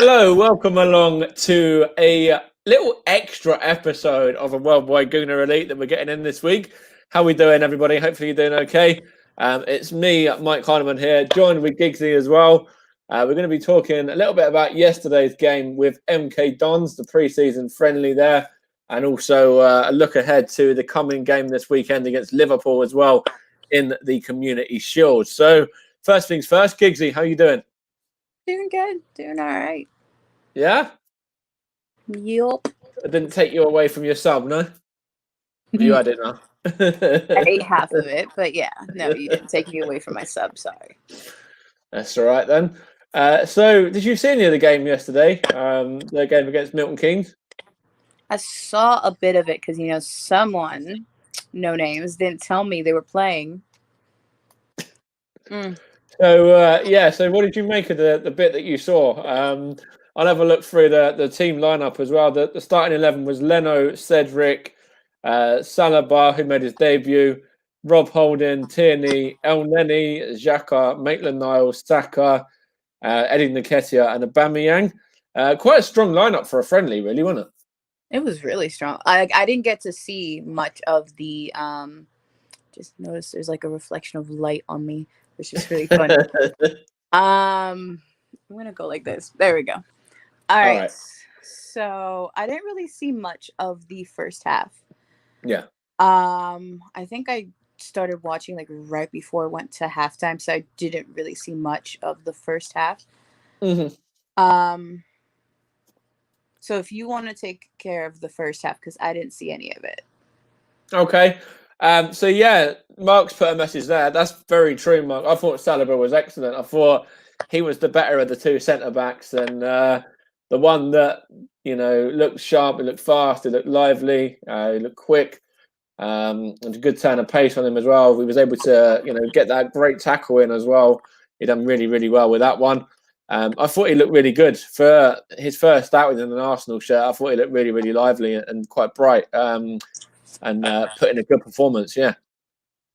Hello, welcome along to a little extra episode of a Worldwide Gooner Elite that we're getting in this week. How we doing, everybody? Hopefully you're doing okay. It's me, Mike Heineman here, joined with Giggsy as well. We're going to be talking a little bit about yesterday's game with MK Dons, the pre-season friendly there, and also a look ahead to the coming game this weekend against Liverpool as well in the Community Shield. So first things first, Giggsy, how are you doing? Doing good. Doing all right. Yeah? Yup. I didn't take you away from your sub, no? You had it now. I ate half of it, but yeah, no, you didn't take me away from my sub. Sorry. That's all right then. So, did you see any of the game yesterday? The game against Milton Keynes? I saw a bit of it because, someone, no names, didn't tell me they were playing. So what did you make of the bit that you saw? I'll have a look through the team lineup as well. The starting 11 was Leno, Cedric, Salabah, who made his debut, Rob Holding, Tierney, El Neni, Xhaka, Maitland-Niles, Saka, Eddie Nketiah, and Aubameyang. Quite a strong lineup for a friendly, really, wasn't it? It was really strong. I didn't get to see much of the just noticed there's like a reflection of light on me, which is really funny. I'm gonna go like this. There we go. All right. So I didn't really see much of the first half. Yeah. I think I started watching like right before it went to halftime, so I didn't really see much of the first half. Mm-hmm. So if you want to take care of the first half, because I didn't see any of it. Okay. So yeah, Mark's put a message there. That's very true, Mark. I thought Salabah was excellent. I thought he was the better of the two centre backs, and the one that looked sharp, it looked fast, it looked lively, it looked quick, and a good turn of pace on him as well. He was able to get that great tackle in as well. He done really, really well with that one. I thought he looked really good for his first outing in an Arsenal shirt. I thought he looked really, really lively and quite bright. And put in a good performance, yeah.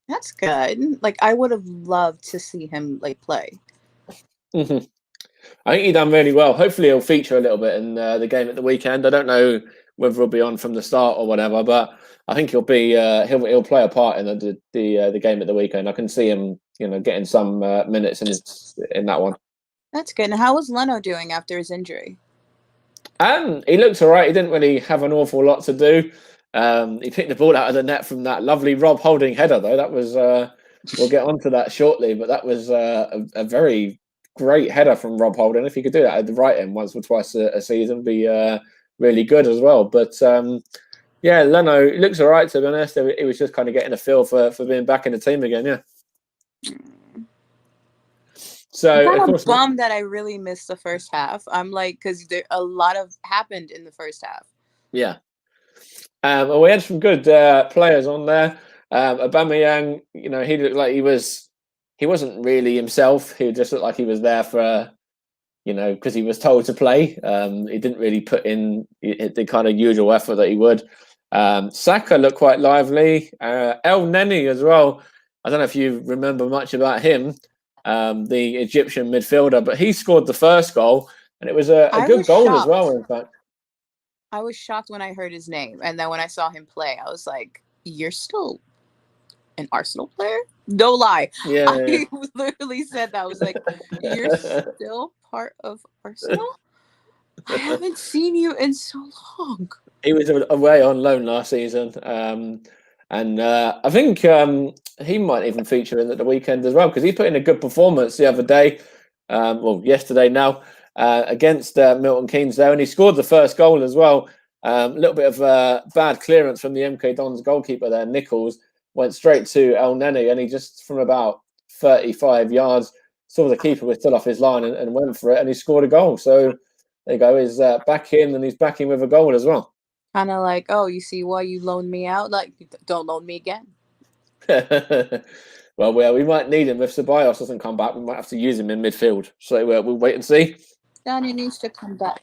That's good. Like, I would have loved to see him play. Mm-hmm. I think he done really well. Hopefully, he'll feature a little bit in the game at the weekend. I don't know whether he'll be on from the start or whatever, but I think he'll be he'll play a part in the game at the weekend. I can see him, getting some minutes in that one. That's good. And how was Leno doing after his injury? He looked all right. He didn't really have an awful lot to do. He picked the ball out of the net from that lovely Rob Holding header, though. That was we'll get onto that shortly, but that was a very great header from Rob Holding. If he could do that at the right end once or twice a season, be really good as well. But yeah, Leno looks all right, to be honest. It was just kind of getting a feel for being back in the team again. Yeah. So I'm kind of bummed that I really missed the first half. I'm like, because a lot of happened in the first half. Yeah. And we had some good players on there. Aubameyang, he looked like he wasn't really himself. He just looked like he was there for, because he was told to play. He didn't really put in the kind of usual effort that he would. Saka looked quite lively. El Neni as well. I don't know if you remember much about him, the Egyptian midfielder, but he scored the first goal, and it was a good goal as well, in fact. I was shocked when I heard his name, and then when I saw him play, I was like, "You're still an Arsenal player?" No lie. Yeah, I literally said that. I was like, "You're still part of Arsenal? I haven't seen you in so long." He was away on loan last season, and I think he might even feature in at the weekend as well, because he put in a good performance the other day. Yesterday now. Against Milton Keynes there, and he scored the first goal as well. A little bit of bad clearance from the MK Dons goalkeeper there, Nichols, went straight to El Neni, and he just, from about 35 yards, saw the keeper was still off his line and went for it, and he scored a goal. So there you go, he's back in, and he's back in with a goal as well. Kind of like, oh, you see why you loaned me out? Like, don't loan me again. Well, we might need him if Ceballos doesn't come back. We might have to use him in midfield. So we'll wait and see. Danny needs to come back.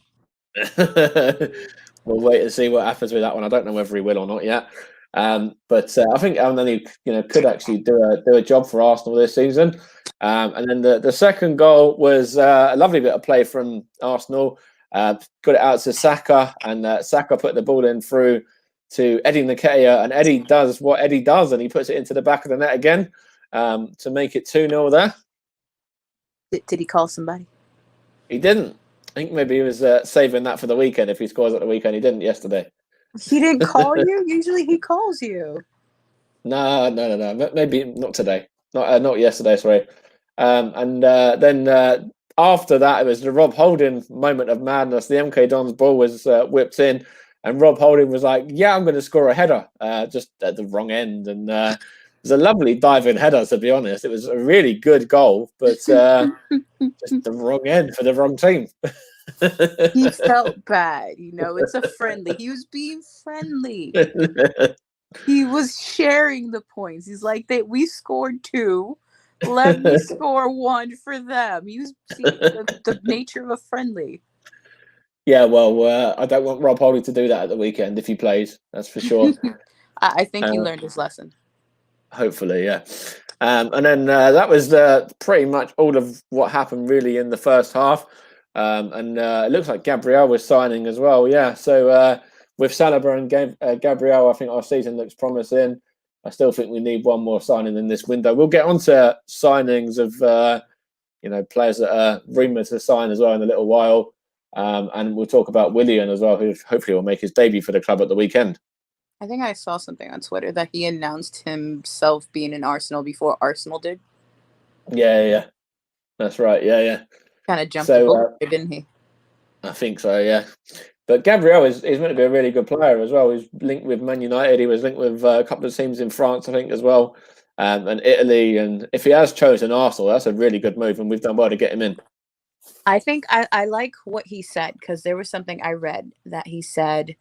We'll wait and see what happens with that one. I don't know whether he will or not yet. But I think El Neni, could actually do a job for Arsenal this season. And then the second goal was a lovely bit of play from Arsenal. got it out to Saka, and Saka put the ball in through to Eddie Nketiah, and Eddie does what Eddie does, and he puts it into the back of the net again to make it 2-0 there. Did he call somebody? He didn't. I think maybe he was saving that for the weekend. If he scores at the weekend, he didn't yesterday. He didn't call you? Usually he calls you. No. Maybe not today. Not yesterday. Sorry. Then after that, it was the Rob Holding moment of madness. The MK Dons ball was whipped in, and Rob Holding was like, "Yeah, I'm going to score a header," just at the wrong end, and it was a lovely diving header. To be honest, it was a really good goal, but just the wrong end for the wrong team. He felt bad, it's a friendly. He was being friendly. He was sharing the points. He's like, we scored 2. Let me score 1 for them. He was seeing the nature of a friendly. Yeah, well, I don't want Rob Holding to do that at the weekend if he plays. That's for sure. I think he learned his lesson. Hopefully, yeah. And then that was pretty much all of what happened really in the first half. And it looks like Gabriel was signing as well. Yeah, so with Saliba and Gabriel, I think our season looks promising. I still think we need one more signing in this window. We'll get on to signings of players that are rumoured to sign as well in a little while. And we'll talk about Willian as well, who hopefully will make his debut for the club at the weekend. I think I saw something on Twitter that he announced himself being in Arsenal before Arsenal did. Yeah. That's right. Yeah. Kind of jumped the boat, didn't he? I think so, yeah. But Gabriel is meant to be a really good player as well. He's linked with Man United. He was linked with a couple of teams in France, I think, as well, and Italy. And if he has chosen Arsenal, that's a really good move, and we've done well to get him in. I think I like what he said, because there was something I read that he said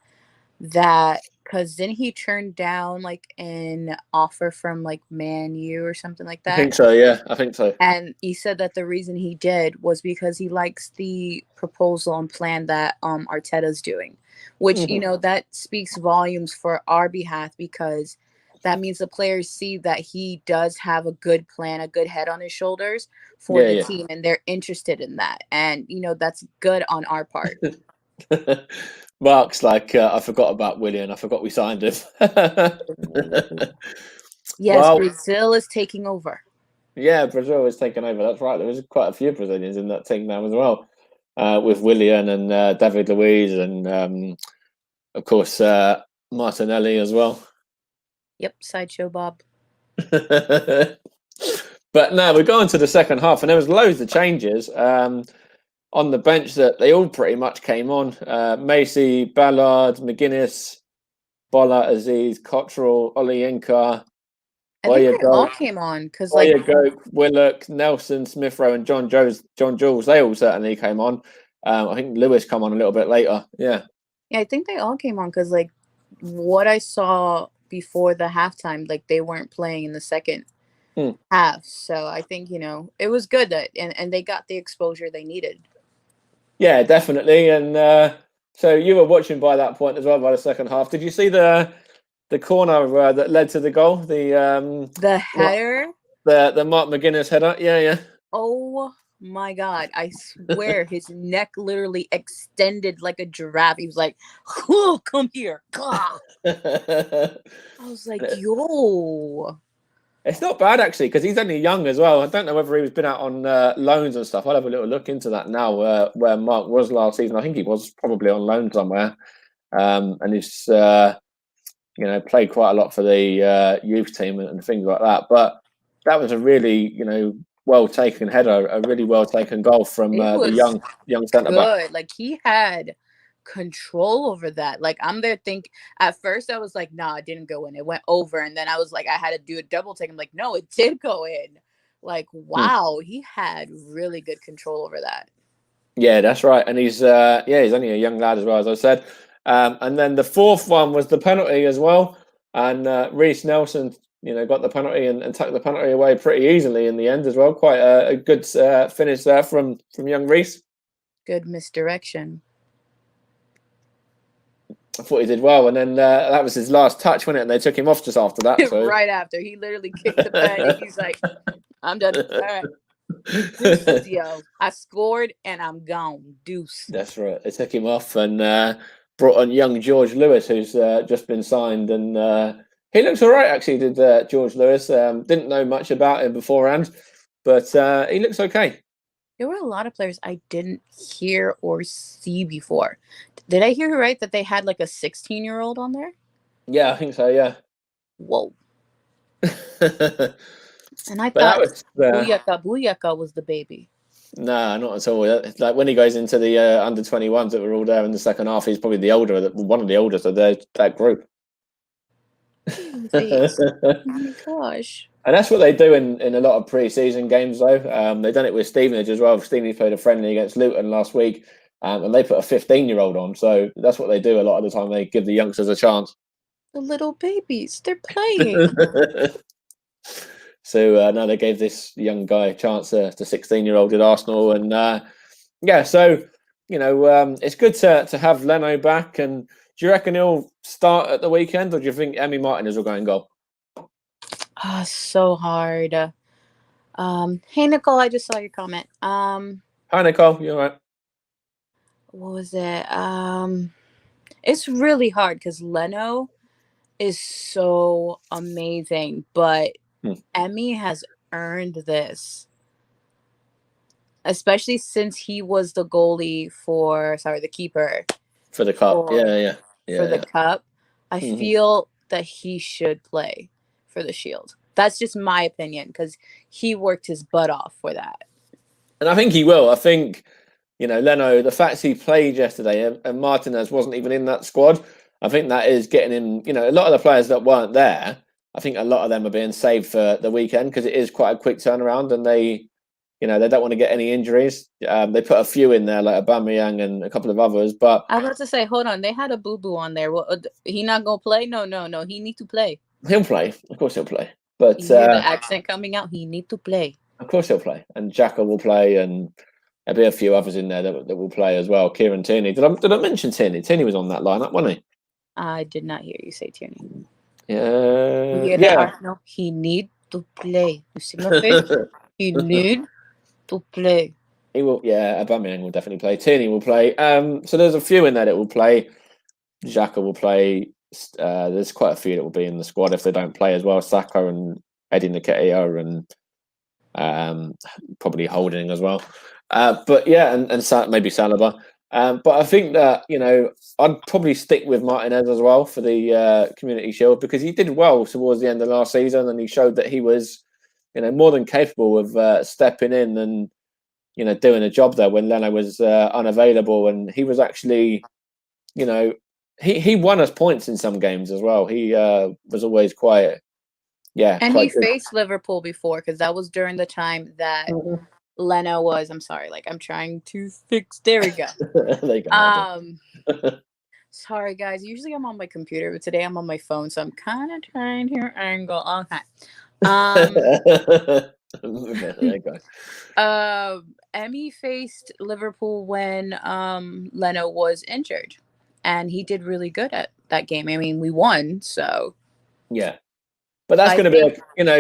that because then he turned down like an offer from like Man U or something like that. I think so, yeah. I think so. And he said that the reason he did was because he likes the proposal and plan that Arteta's doing, which that speaks volumes for our behalf, because that means the players see that he does have a good plan, a good head on his shoulders for the team, and they're interested in that. And that's good on our part. Mark's like, I forgot about Willian. I forgot we signed him. Yes, Brazil is taking over. Yeah, Brazil is taking over. That's right. There was quite a few Brazilians in that team now as well, with Willian and David Luiz and, of course, Martinelli as well. Yep, Sideshow Bob. But no, we're going to the second half, and there was loads of changes on the bench that they all pretty much came on. Macy, Ballard, McGuinness, Bola, Aziz, Cottrell, Olayinka. I think they all came on because Willock, Nelson, Smith Rowe, and John Jules. They all certainly came on. I think Lewis come on a little bit later. Yeah, I think they all came on because like what I saw before the halftime, like they weren't playing in the second half. So I think it was good that and they got the exposure they needed. Yeah, definitely. And so you were watching by that point as well, by the second half. Did you see the corner that led to the goal? The header? The Mark McGuinness header? Yeah. Oh my God. I swear his neck literally extended like a giraffe. He was like, oh, come here. I was like, yo. It's not bad, actually, because he's only young as well. I don't know whether he's been out on loans and stuff. I'll have a little look into that now, where Mark was last season. I think he was probably on loan somewhere. And he's, played quite a lot for the youth team and things like that. But that was a really, well-taken header, a really well-taken goal from the young centre-back. Like, he had control over that. Like, I'm there at first I was like, nah, it didn't go in, it went over, and then I was like, I had to do a double take. I'm like, no, it did go in. Like, wow, he had really good control over that. Yeah, that's right. And he's only a young lad as well, as I said. And then the fourth one was the penalty as well, and Reece Nelson got the penalty and took the penalty away pretty easily in the end as well. Quite a good finish there from young Reece. Good misdirection. I thought he did well, and then that was his last touch, wasn't it? And they took him off just after that. So. Right after. He literally kicked the pen, and he's like, I'm done. All right. Deuces, yo. I scored and I'm gone. Deuce. That's right. They took him off and brought on young George Lewis, who's just been signed, and he looks all right. Actually, did George Lewis? Didn't know much about him beforehand, but he looks okay. There were a lot of players I didn't hear or see before. Did I hear right that they had like a 16-year-old on there? Yeah, I think so. Yeah. Whoa. But And I that thought was Booyaka was the baby. nah, not at all. Like when he goes into the under 21s that were all there in the second half, he's probably the older, one of the oldest of that group. Face. Oh my gosh. And that's what they do in a lot of pre-season games, though. They've done it with Stevenage as well. Stevenage played a friendly against Luton last week, and they put a 15-year-old on. So that's what they do a lot of the time. They give the youngsters a chance. The little babies, they're playing. So now they gave this young guy a chance to 16-year-old at Arsenal, and yeah. So it's good to have Leno back. And do you reckon he'll start at the weekend, or do you think Emi Martinez will go in goal? So hard. Hey Nicole, I just saw your comment. Hi Nicole, you all right? What was it? It's really hard because Leno is so amazing, but Emi has earned this, especially since he was the goalie the keeper For the cup, yeah. For the cup. I feel that he should play for the Shield. That's just my opinion because he worked his butt off for that. And I think he will. I think, Leno, the fact he played yesterday and Martinez wasn't even in that squad, I think that is getting him, a lot of the players that weren't there, I think a lot of them are being saved for the weekend because it is quite a quick turnaround and they don't want to get any injuries. They put a few in there, like Aubameyang and a couple of others. But I was about to say, hold on, they had a boo-boo on there. Well, he not going to play? No. He need to play. He'll play. Of course he'll play. But you hear the accent coming out? He need to play. Of course he'll play. And Xhaka will play and there'll be a few others in there that will play as well. Kieran Tierney. Did I mention Tierney? Tierney was on that lineup, wasn't he? I did not hear you say Tierney. Yeah. No, he need to play. You see my face? He need to play. He will. Yeah, Aubameyang will definitely play. Tierney will play. So there's a few in there that will play. Xhaka will play. There's quite a few that will be in the squad if they don't play as well. Saka and Eddie Nketiah and probably Holding as well. But yeah, and maybe Saliba. But I think that I'd probably stick with Martinez as well for the Community Shield because he did well towards the end of last season and he showed that he was more than capable of stepping in and doing a job there when Leno was unavailable, and he was actually he won us points in some games as well. He was always quite and quite he good. faced Liverpool before because that was during the time that Leno was. I'm sorry, I'm trying to fix. There we go. There you go. Sorry guys. Usually I'm on my computer, but today I'm on my phone, so I'm kind of trying to angle. Okay. There you go. Emi faced Liverpool when Leno was injured, and he did really good at that game. I mean, we won, so yeah. But that's going to be,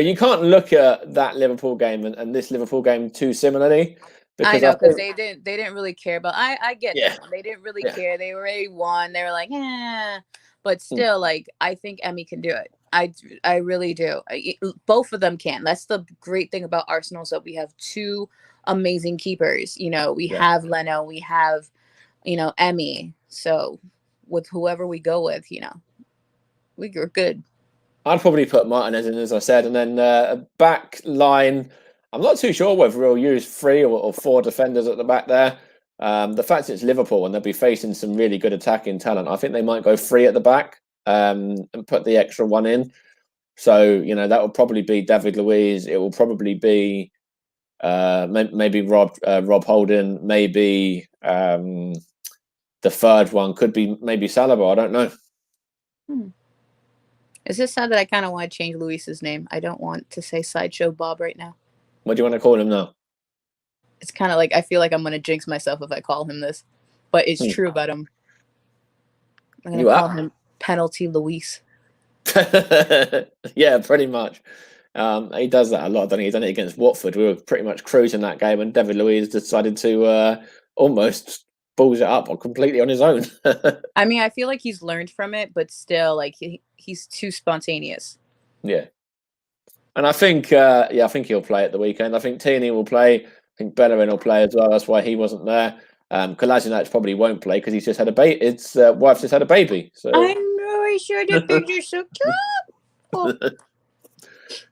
you can't look at that Liverpool game and this Liverpool game too similarly. Because I know because they didn't really care. But I get that they didn't really care. They already won. They were like, but still, I think Emi can do it. I really do. Both of them can. That's the great thing about Arsenal. So we have two amazing keepers. We have Leno. We have, Emi. So with whoever we go with, we're good. I'd probably put Martinez in, as I said, and then a back line. I'm not too sure whether we'll use 3 or 4 defenders at the back there. The fact it's Liverpool and they'll be facing some really good attacking talent, I think they might go 3 at the back and put the extra 1 in. So that will probably be David Luiz. It will probably be maybe Rob Holding. Maybe the third one could be maybe Saliba. I don't know. Is it sad that I kind of want to change Luis's name? I don't want to say Sideshow Bob right now. What do you want to call him now? It's kind of I feel like I'm going to jinx myself if I call him this. But it's true about him. I'm going to call him Penalty Luis. Yeah, pretty much. He does that a lot, doesn't he? He's done it against Watford. We were pretty much cruising that game, and David Luiz decided to almost balls it up completely on his own. I mean, I feel like he's learned from it, but still, like he's too spontaneous. Yeah. And I think, I think he'll play at the weekend. I think Tierney will play. I think Bellerin will play as well. That's why he wasn't there. Kolasinac probably won't play because he's just had a baby. His wife's just had a baby. So I know I saw the picture so cute.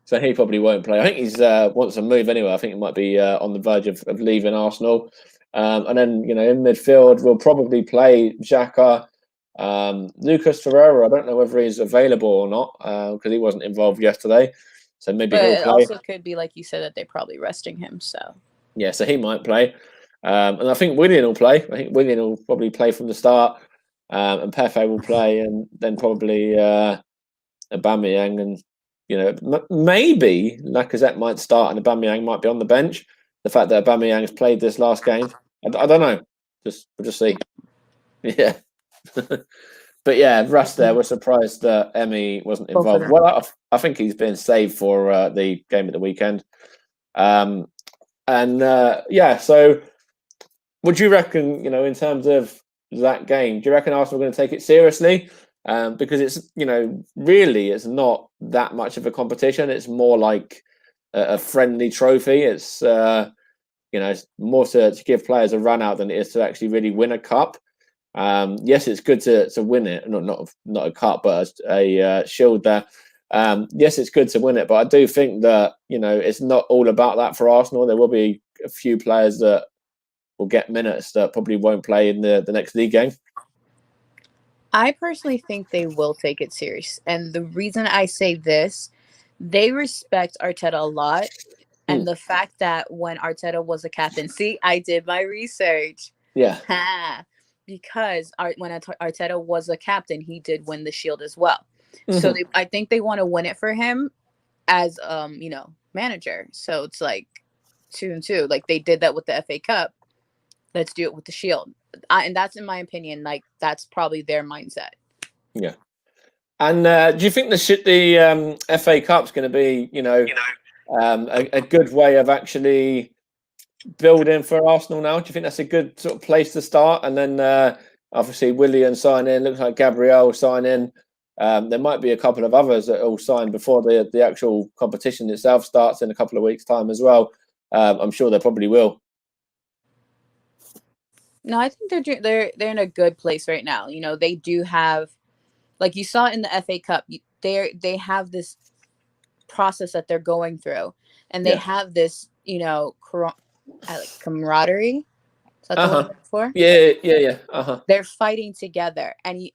So he probably won't play. I think he's wants to move anyway. I think he might be on the verge of leaving Arsenal. And then, in midfield, we'll probably play Xhaka. Lucas Torreira, I don't know whether he's available or not because he wasn't involved yesterday. So maybe But he'll it play. also could be, like you said, that they're probably resting him. So Yeah, so he might play. And I think Willian will play. I think Willian will probably play from the start. And Pepe will play. And then probably Aubameyang and maybe Lacazette might start and Aubameyang might be on the bench. The fact that Aubameyang has played this last game, I don't know. We'll just see. Yeah. But yeah, Russ there. We're surprised that Emmy wasn't involved. Well, I think he's been saved for the game at the weekend. So would you reckon, in terms of that game, do you reckon Arsenal are going to take it seriously? Because it's, really it's not that much of a competition. It's more like a friendly trophy. It's, it's more to give players a run out than it is to actually really win a cup. Yes, it's good to win it. Not a cup, but a shield there. Yes, it's good to win it, but I do think that, it's not all about that for Arsenal. There will be a few players that will get minutes that probably won't play in the next league game. I personally think they will take it serious. And the reason I say this, they respect Arteta a lot. And the fact that when Arteta was a captain, see, I did my research. Yeah. Because when Arteta was a captain, he did win the Shield as well. So I think they want to win it for him as, manager. So it's like 2 and 2. Like they did that with the FA Cup. Let's do it with the Shield. And that's, in my opinion, like that's probably their mindset. Yeah. And do you think the FA Cup's going to be, a good way of actually building for Arsenal now? Do you think that's a good sort of place to start? And then obviously Willian sign in. Looks like Gabriel sign in. There might be a couple of others that will sign before the actual competition itself starts in a couple of weeks' time as well. I'm sure they probably will. No, I think they're in a good place right now. They do have, like you saw in the FA Cup, they have this process that they're going through, and they have this, camaraderie. Is that the word for? Yeah. They're fighting together, and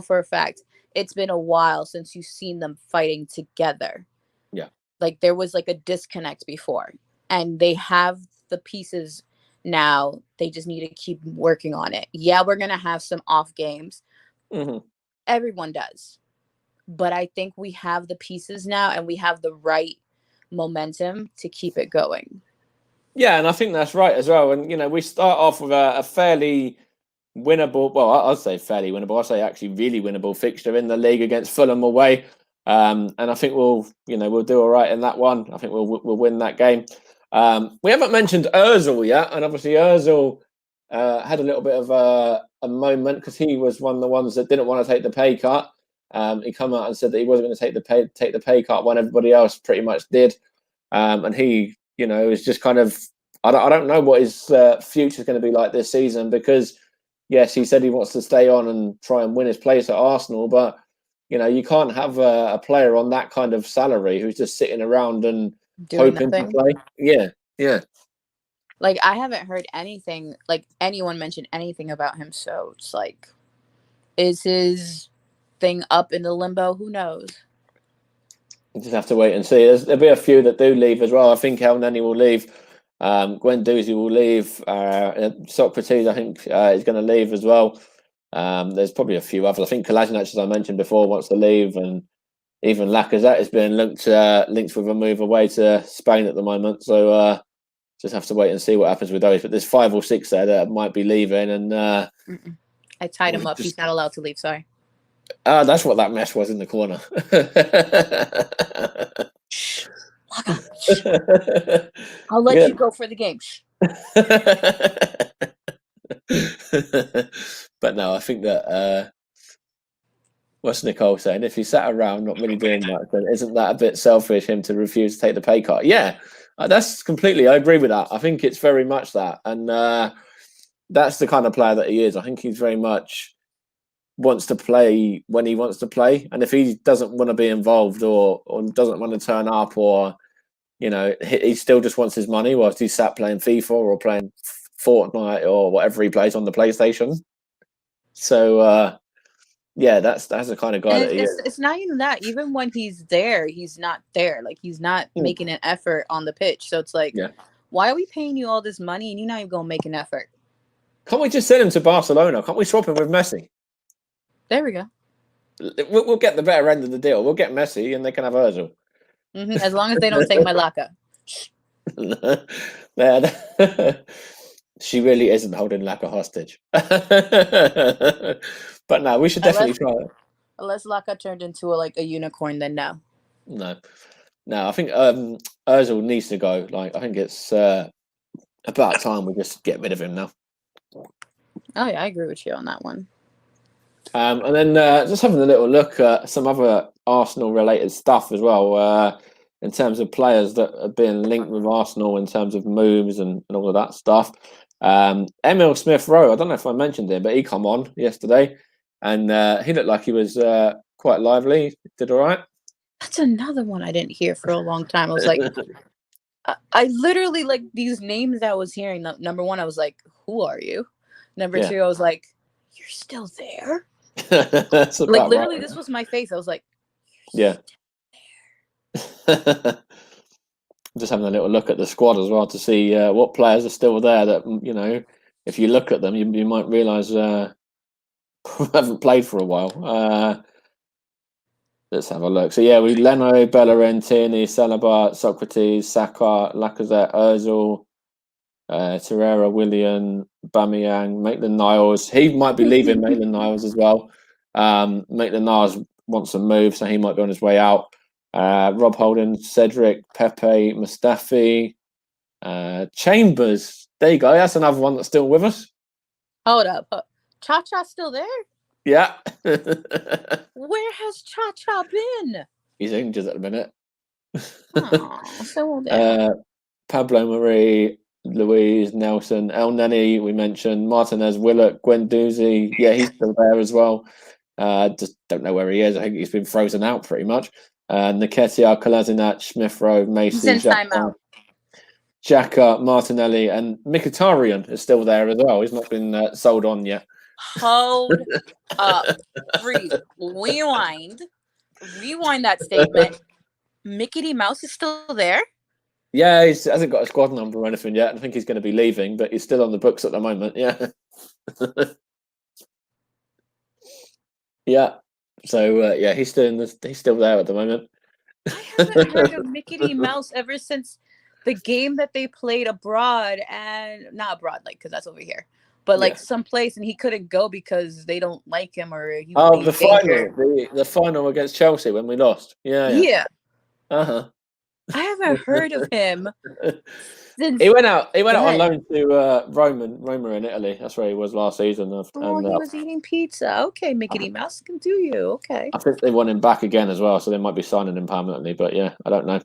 for a fact it's been a while since you've seen them fighting together. Yeah, like there was like a disconnect before, and they have the pieces. Now they just need to keep working on it. Yeah, we're going to have some off games. Everyone does. But I think we have the pieces now and we have the right momentum to keep it going. Yeah, and I think that's right as well. And, we start off with a fairly winnable, well, I'll say fairly winnable. I'll say actually really winnable fixture in the league against Fulham away. And I think we'll do all right in that one. I think we'll win that game. We haven't mentioned Ozil yet, and obviously Ozil had a little bit of a moment because he was one of the ones that didn't want to take the pay cut. He come out and said that he wasn't going to take the pay cut when everybody else pretty much did, and he is just kind of I don't know what his future is going to be like this season because yes, he said he wants to stay on and try and win his place at Arsenal, but you can't have a player on that kind of salary who's just sitting around and doing hoping nothing. to play. Yeah. Like I haven't heard anything, like anyone mention anything about him. So it's like, is his thing up in the limbo? Who knows? You just have to wait and see. There'll be a few that do leave as well. I think El Neni will leave. Guendouzi will leave. Socrates, I think, is going to leave as well. There's probably a few others. I think Kolasinac, as I mentioned before, wants to leave, and even Lacazette is being linked with a move away to Spain at the moment. So just have to wait and see what happens with those. But there's 5 or 6 there that might be leaving, and I tied him up. He's not allowed to leave. Sorry. That's what that mess was in the corner. Shh. I'll let you go for the game. Shh. But no, I think that what's Nicole saying? If he sat around not really doing much, then isn't that a bit selfish him to refuse to take the pay cut? Yeah, that's completely. I agree with that. I think it's very much that, and that's the kind of player that he is. I think he's very much wants to play when he wants to play, and if he doesn't want to be involved or doesn't want to turn up, or he still just wants his money whilst he's sat playing FIFA or playing Fortnite or whatever he plays on the PlayStation. So yeah, that's the kind of guy And that he is. it's not even that. Even when he's there, he's not there. Like, he's not making an effort on the pitch. So it's like, why are we paying you all this money and you're not even going to make an effort? Can't we just send him to Barcelona? Can't we swap him with Messi? There we go. We'll get the better end of the deal. We'll get Messi and they can have Ozil. As long as they don't take my Laka. She really isn't holding Laka hostage. But no, we should definitely try it. Unless Laka turned into a unicorn, then no. No, I think Ozil needs to go. Like, I think it's about time we just get rid of him now. Oh yeah, I agree with you on that one. And then just having a little look at some other Arsenal-related stuff as well, in terms of players that are being linked with Arsenal in terms of moves and all of that stuff. Emil Smith-Rowe, I don't know if I mentioned him, but he come on yesterday, and he looked like he was quite lively. Did all right. That's another one I didn't hear for a long time. I was like, I literally, like, these names that I was hearing. Number one, I was like, who are you? Number two, I was like, you're still there? That's like, literally, right. This was my face. I was like, yeah. Just having a little look at the squad as well to see what players are still there that, if you look at them, you might realise haven't played for a while. Let's have a look. So, yeah, we Leno, Bellerin, Tierney, Saliba, Socrates, Saka, Lacazette, Ozil, Torreira, Willian, Bamiyang, Maitland-Niles. He might be leaving Maitland-Niles as well. Maitland-Niles wants to move, so he might be on his way out. Rob Holding, Cedric, Pepe, Mustafi, Chambers. There you go. That's another one that's still with us. Hold up. Cha-Cha's still there? Yeah. Where has Cha-Cha been? He's injured at the minute. So there. Pablo Marie, Louise, Nelson, El Neni, we mentioned, Martinez, Willock, Guendouzi. Yeah, he's still there as well. Just don't know where he is. I think he's been frozen out pretty much. Nketiah, Kolasinac, Smith-Rowe, Macy, Xhaka, Martinelli, and Mkhitaryan is still there as well. He's not been sold on yet. Hold up. Rewind that statement. Mickey Mouse is still there? Yeah, he hasn't got a squad number or anything yet. I think he's going to be leaving, but he's still on the books at the moment. Yeah. yeah. So yeah, he's still there at the moment. I haven't heard of Mickey Mouse ever since the game that they played abroad, and not abroad, like, because that's over here, but like someplace, and he couldn't go because they don't like him, or he would be the final against Chelsea when we lost. Yeah. I haven't heard of him since he went out on loan to Roma in Italy. That's where he was last season. He was eating pizza. Okay, Mickey Mouse can do you. Okay. I think they want him back again as well, so they might be signing him permanently. But yeah, I don't know.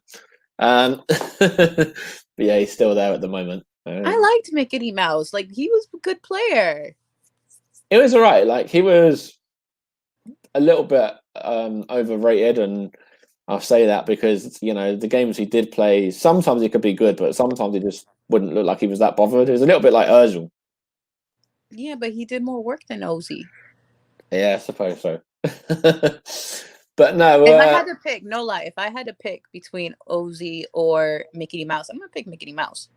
But yeah, he's still there at the moment. I liked Mickey Mouse. Like, he was a good player. It was all right. Like, he was a little bit overrated, and I'll say that because, the games he did play, sometimes he could be good, but sometimes he just wouldn't look like he was that bothered. It was a little bit like Ozil. Yeah, but he did more work than Ozzy. Yeah, I suppose so. But no. If I had to pick, no lie, if I had to pick between Ozzy or Mickey Mouse, I'm going to pick Mickey Mouse.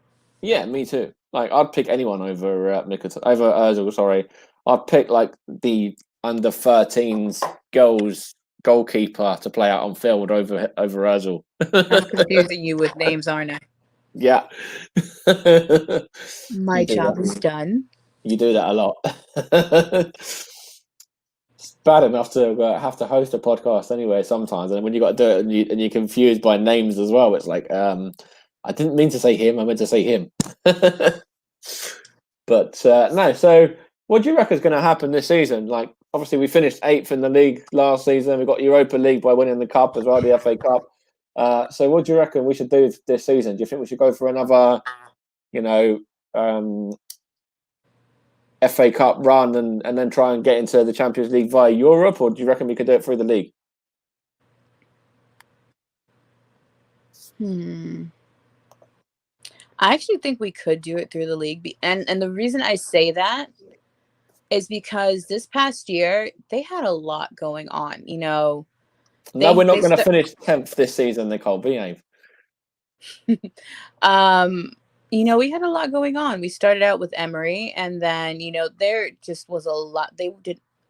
Yeah, me too. Like, I'd pick anyone over Ozil, sorry. I'd pick, like, the under-13s goalkeeper to play out on field over Ozil. I'm confusing you with names, aren't I? Yeah. My job is done. You do that a lot. bad enough to have to host a podcast anyway sometimes, and when you got to do it and you're confused by names as well, it's like I didn't mean to say him, I meant to say him. But no, so what do you reckon is going to happen this season? Like, obviously, we finished 8th in the league last season. We got Europa League by winning the cup as well, the FA Cup. So, what do you reckon we should do this season? Do you think we should go for another, FA Cup run and then try and get into the Champions League via Europe, or do you reckon we could do it through the league? I actually think we could do it through the league, and the reason I say that is because this past year they had a lot going on. No, we're not going to finish 10th this season, Nicole. Behave. We had a lot going on. We started out with Emery, and then there just was a lot.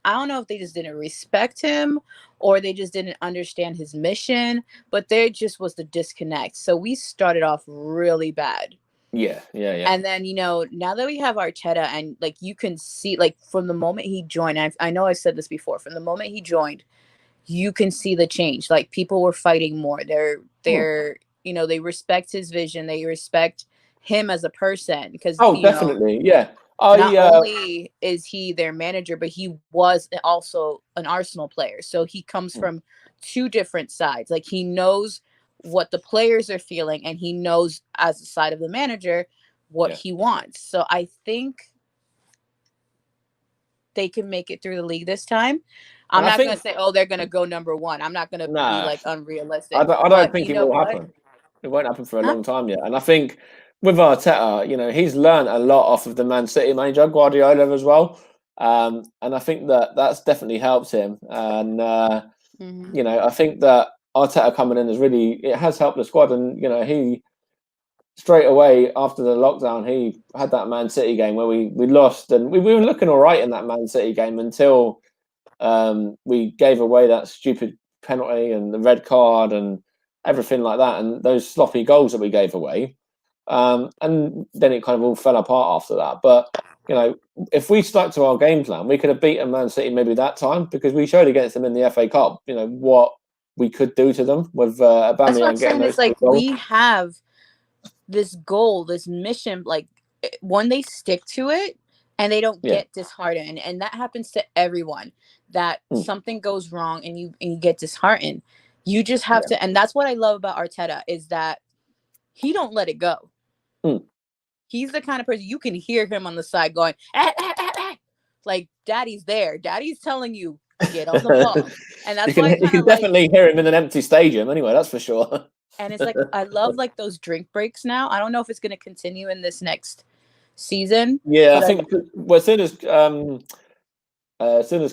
I don't know if they just didn't respect him or they just didn't understand his mission, but there just was the disconnect. So we started off really bad. Yeah. And then, now that we have Arteta, and like you can see, like from the moment he joined, I know I said this before, from the moment he joined, you can see the change. Like people were fighting more. They're they respect his vision. They respect him as a person because definitely, yeah. Not only is he their manager, but he was also an Arsenal player. So he comes from two different sides. Like he knows what the players are feeling, and he knows as the side of the manager what he wants. So I think they can make it through the league this time. I'm not going to say, they're going to go number one. I'm not going to be like unrealistic. I don't think it will happen. It won't happen for a long time yet. And I think with Arteta, he's learned a lot off of the Man City manager, Guardiola, as well. And I think that's definitely helped him. And, I think that Arteta coming in has helped the squad. And, he straight away after the lockdown, he had that Man City game where we lost. And we were looking all right in that Man City game until we gave away that stupid penalty and the red card and everything like that, and those sloppy goals that we gave away. And then it kind of all fell apart after that. But, if we stuck to our game plan, we could have beaten Man City maybe that time because we showed against them in the FA Cup, what we could do to them with Aubameyang. That's what I'm saying. It's like we have this goal, this mission, like when they stick to it and they don't get disheartened. And that happens to everyone, that something goes wrong and you get disheartened. You just have to, and that's what I love about Arteta is that he don't let it go. He's the kind of person you can hear him on the side going, like daddy's there. Daddy's telling you, get on the ball. And that's why you can definitely hear him in an empty stadium anyway, that's for sure. And it's like, I love like those drink breaks now. I don't know if it's going to continue in this next season. Yeah, I think as soon as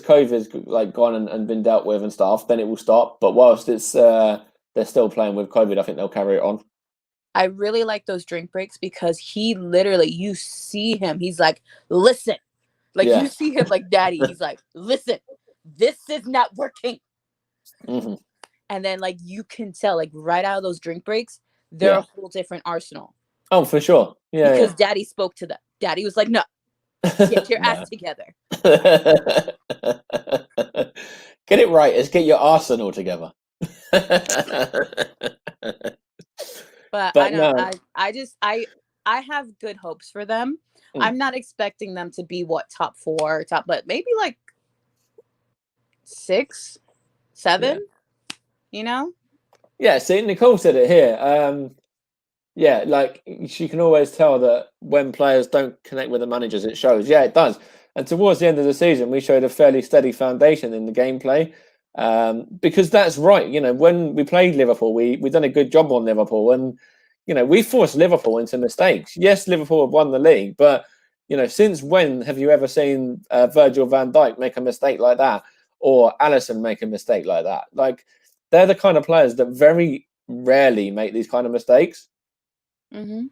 COVID's like gone and been dealt with and stuff, then it will stop. But whilst it's they're still playing with COVID, I think they'll carry it on. I really like those drink breaks because he literally, you see him, he's like, listen, like you see him like daddy. He's like, listen, this is not working. And then like you can tell like right out of those drink breaks, they're a whole different Arsenal. Oh, for sure. Yeah. Because daddy spoke to them. Daddy was like, no, get your ass together. Get it right. Let's get your Arsenal together. But I know, no. I have good hopes for them. I'm not expecting them to be top 4, but maybe like 6, 7. Yeah, see, Nicole said it here. Like she can always tell that when players don't connect with the managers, it shows. Yeah, it does. And towards the end of the season, we showed a fairly steady foundation in the gameplay. Because that's right. When we played Liverpool, we done a good job on Liverpool, and we forced Liverpool into mistakes. Yes, Liverpool have won the league, but since when have you ever seen Virgil van Dijk make a mistake like that, or Alisson make a mistake like that? Like they're the kind of players that very rarely make these kind of mistakes. Like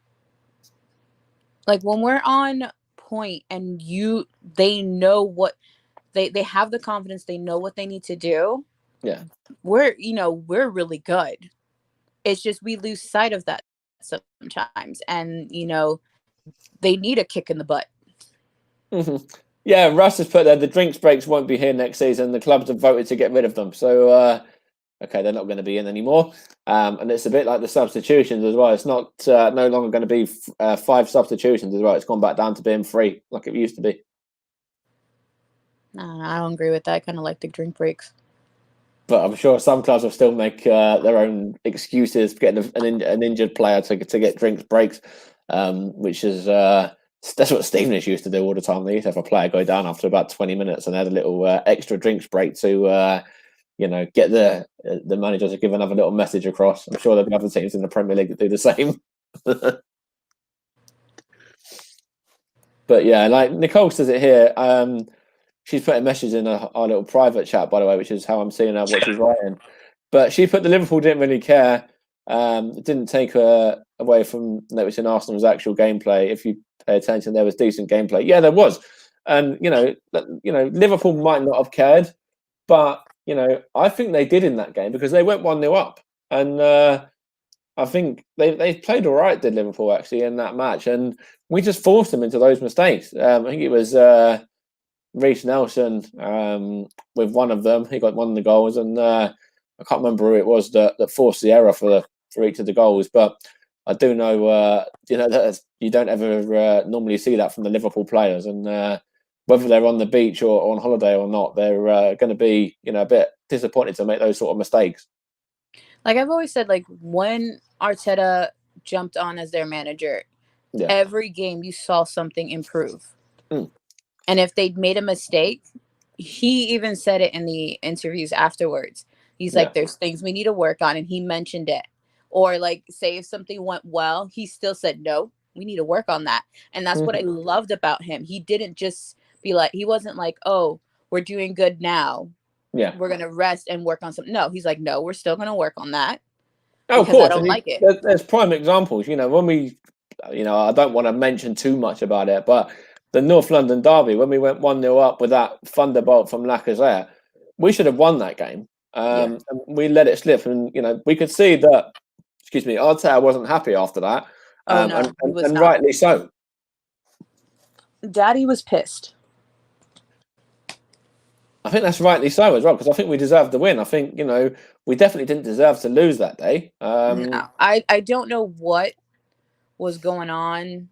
when we're on point and they know what they have the confidence, they know what they need to do. Yeah. We're really good. It's just we lose sight of that sometimes, and they need a kick in the butt. Yeah, Russ has put there the drinks breaks won't be here next season. The clubs have voted to get rid of them. So, okay, they're not going to be in anymore. And it's a bit like the substitutions as well. It's not no longer going to be 5 substitutions as well. It's gone back down to being 3 like it used to be. No, I don't agree with that. I kind of like the drink breaks. But I'm sure some clubs will still make their own excuses for getting an injured player to get drinks breaks, which is that's what Stevenage used to do all the time. They used to have a player go down after about 20 minutes and had a little extra drinks break to get the manager to give another little message across. I'm sure there'll be other teams in the Premier League that do the same. But yeah, like Nicole says it here. She's putting messages in our little private chat, by the way, which is how I'm seeing what she's writing. But she put the Liverpool didn't really care. It didn't take her away from noticing Arsenal's actual gameplay. If you pay attention, there was decent gameplay. Yeah, there was. And Liverpool might not have cared, but I think they did in that game because they went 1-0 up. And I think they played all right, did Liverpool, actually, in that match. And we just forced them into those mistakes. I think it was Reece Nelson with one of them. He got one of the goals, and I can't remember who it was that forced the error for each of the goals. But I do know, that you don't ever normally see that from the Liverpool players, and whether they're on the beach or on holiday or not, they're going to be, a bit disappointed to make those sort of mistakes. Like I've always said, like when Arteta jumped on as their manager, every game you saw something improve. Mm. And if they'd made a mistake, he even said it in the interviews afterwards. He's like, there's things we need to work on. And he mentioned it. Or like, say if something went well, he still said, no, we need to work on that. And that's what I loved about him. He didn't just be like, he wasn't like, oh, we're doing good now. Yeah. We're going to rest and work on something. No, he's like, no, we're still going to work on that. Oh, of course. I don't like it. There's prime examples, when we, I don't want to mention too much about it, but the North London derby, when we went 1-0 up with that thunderbolt from Lacazette, we should have won that game. And we let it slip. And, we could see that, Arteta wasn't happy after that. Oh, no, and rightly so. Daddy was pissed. I think that's rightly so as well, because I think we deserved the win. I think, we definitely didn't deserve to lose that day. No, I don't know what was going on.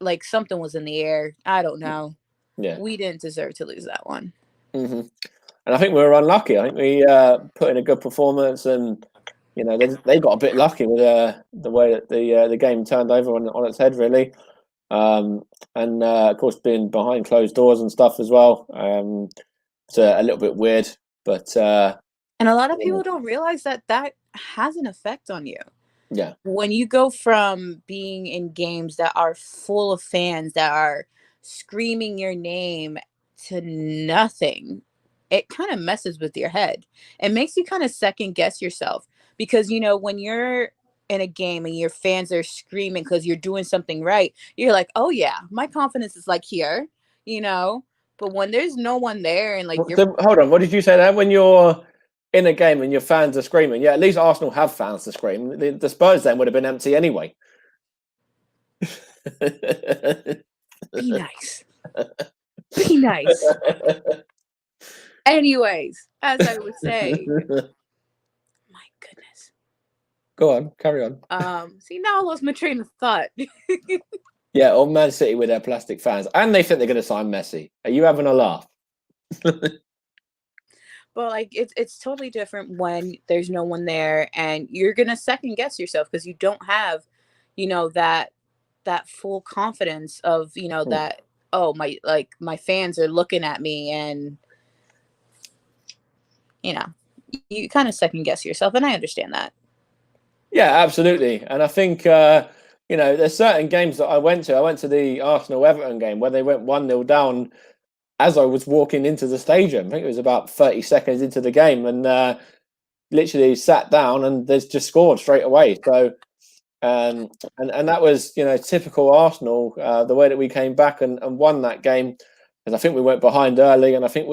Like something was in the air. I don't know. Yeah, we didn't deserve to lose that one. Mm-hmm. And I think we were unlucky. I think we put in a good performance, and they got a bit lucky with the way that the game turned over on its head, really. And of course, being behind closed doors and stuff as well. It's a little bit weird, but and a lot of people don't realize that has an effect on you. Yeah. When you go from being in games that are full of fans that are screaming your name to nothing, it kind of messes with your head. It makes you kind of second guess yourself because, when you're in a game and your fans are screaming because you're doing something right, you're like, oh yeah, my confidence is like here, but when there's no one there and like hold on, what did you say there? When you're in a game and your fans are screaming, at least Arsenal have fans to scream. The Spurs then would have been empty anyway. Be nice. Be nice. Anyways, as I was saying, my goodness. Go on, carry on. See, now I lost my train of thought. Yeah, or Man City with their plastic fans, and they think they're going to sign Messi. Are you having a laugh? But like it's totally different when there's no one there and you're gonna second guess yourself because you don't have, that full confidence of that, oh, my fans are looking at me and you kind of second guess yourself, and I understand that. Yeah, absolutely. And I think there's certain games that I went to. I went to the Arsenal Everton game where they went 1-0 down as I was walking into the stadium. I think it was about 30 seconds into the game, and literally sat down and there's just scored straight away. So, and that was typical Arsenal, the way that we came back and won that game. Because I think we went behind early, and I think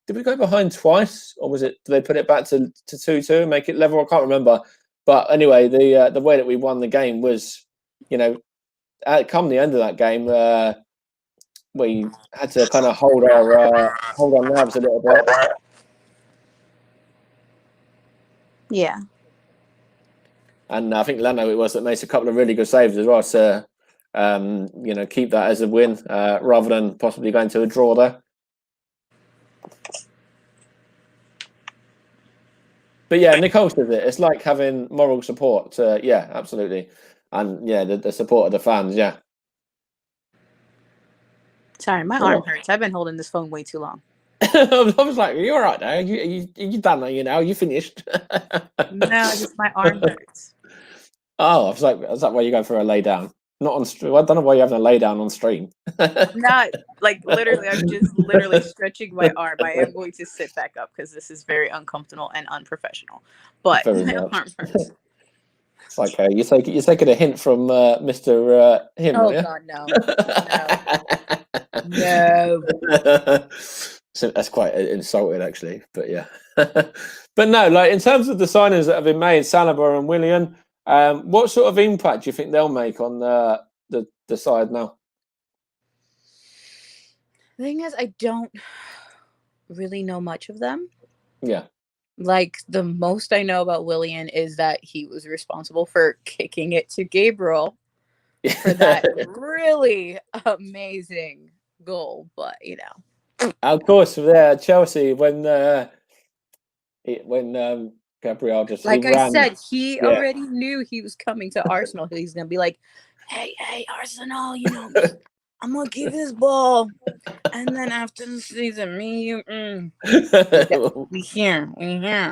did we go behind twice, or did they put it back to 2-2 and make it level? I can't remember. But anyway, the way that we won the game was, come the end of that game. we had to kind of hold our nerves a little bit. Yeah. And I think Leno it was that makes a couple of really good saves as well to keep that as a win rather than possibly going to a draw there. But yeah, Nicole says it. It's like having moral support. Yeah, absolutely. And yeah, the support of the fans. Yeah. Sorry, my arm hurts. I've been holding this phone way too long. I was like, "Are you all right now? You done that? You finished?" No, just my arm hurts. Oh, I was like, is that why you go for a lay down? Not on stream. I don't know why you're having a lay down on stream. Not like literally. I'm just literally stretching my arm. I am going to sit back up because this is very uncomfortable and unprofessional. But my arm hurts. It's like you're taking a hint from Mr. Him. Oh yeah? God, no. So that's quite insulting, actually. But yeah, but no, like in terms of the signings that have been made, Saliba and Willian, what sort of impact do you think they'll make on the side now? The thing is, I don't really know much of them. Yeah. Like the most I know about Willian is that he was responsible for kicking it to Gabriel for that really amazing goal. But of course, Chelsea when Gabriel just like I ran. said, he already knew he was coming to Arsenal. He's gonna be like, "Hey, Arsenal, I'm gonna give this ball, and then after the season, we here. Maybe.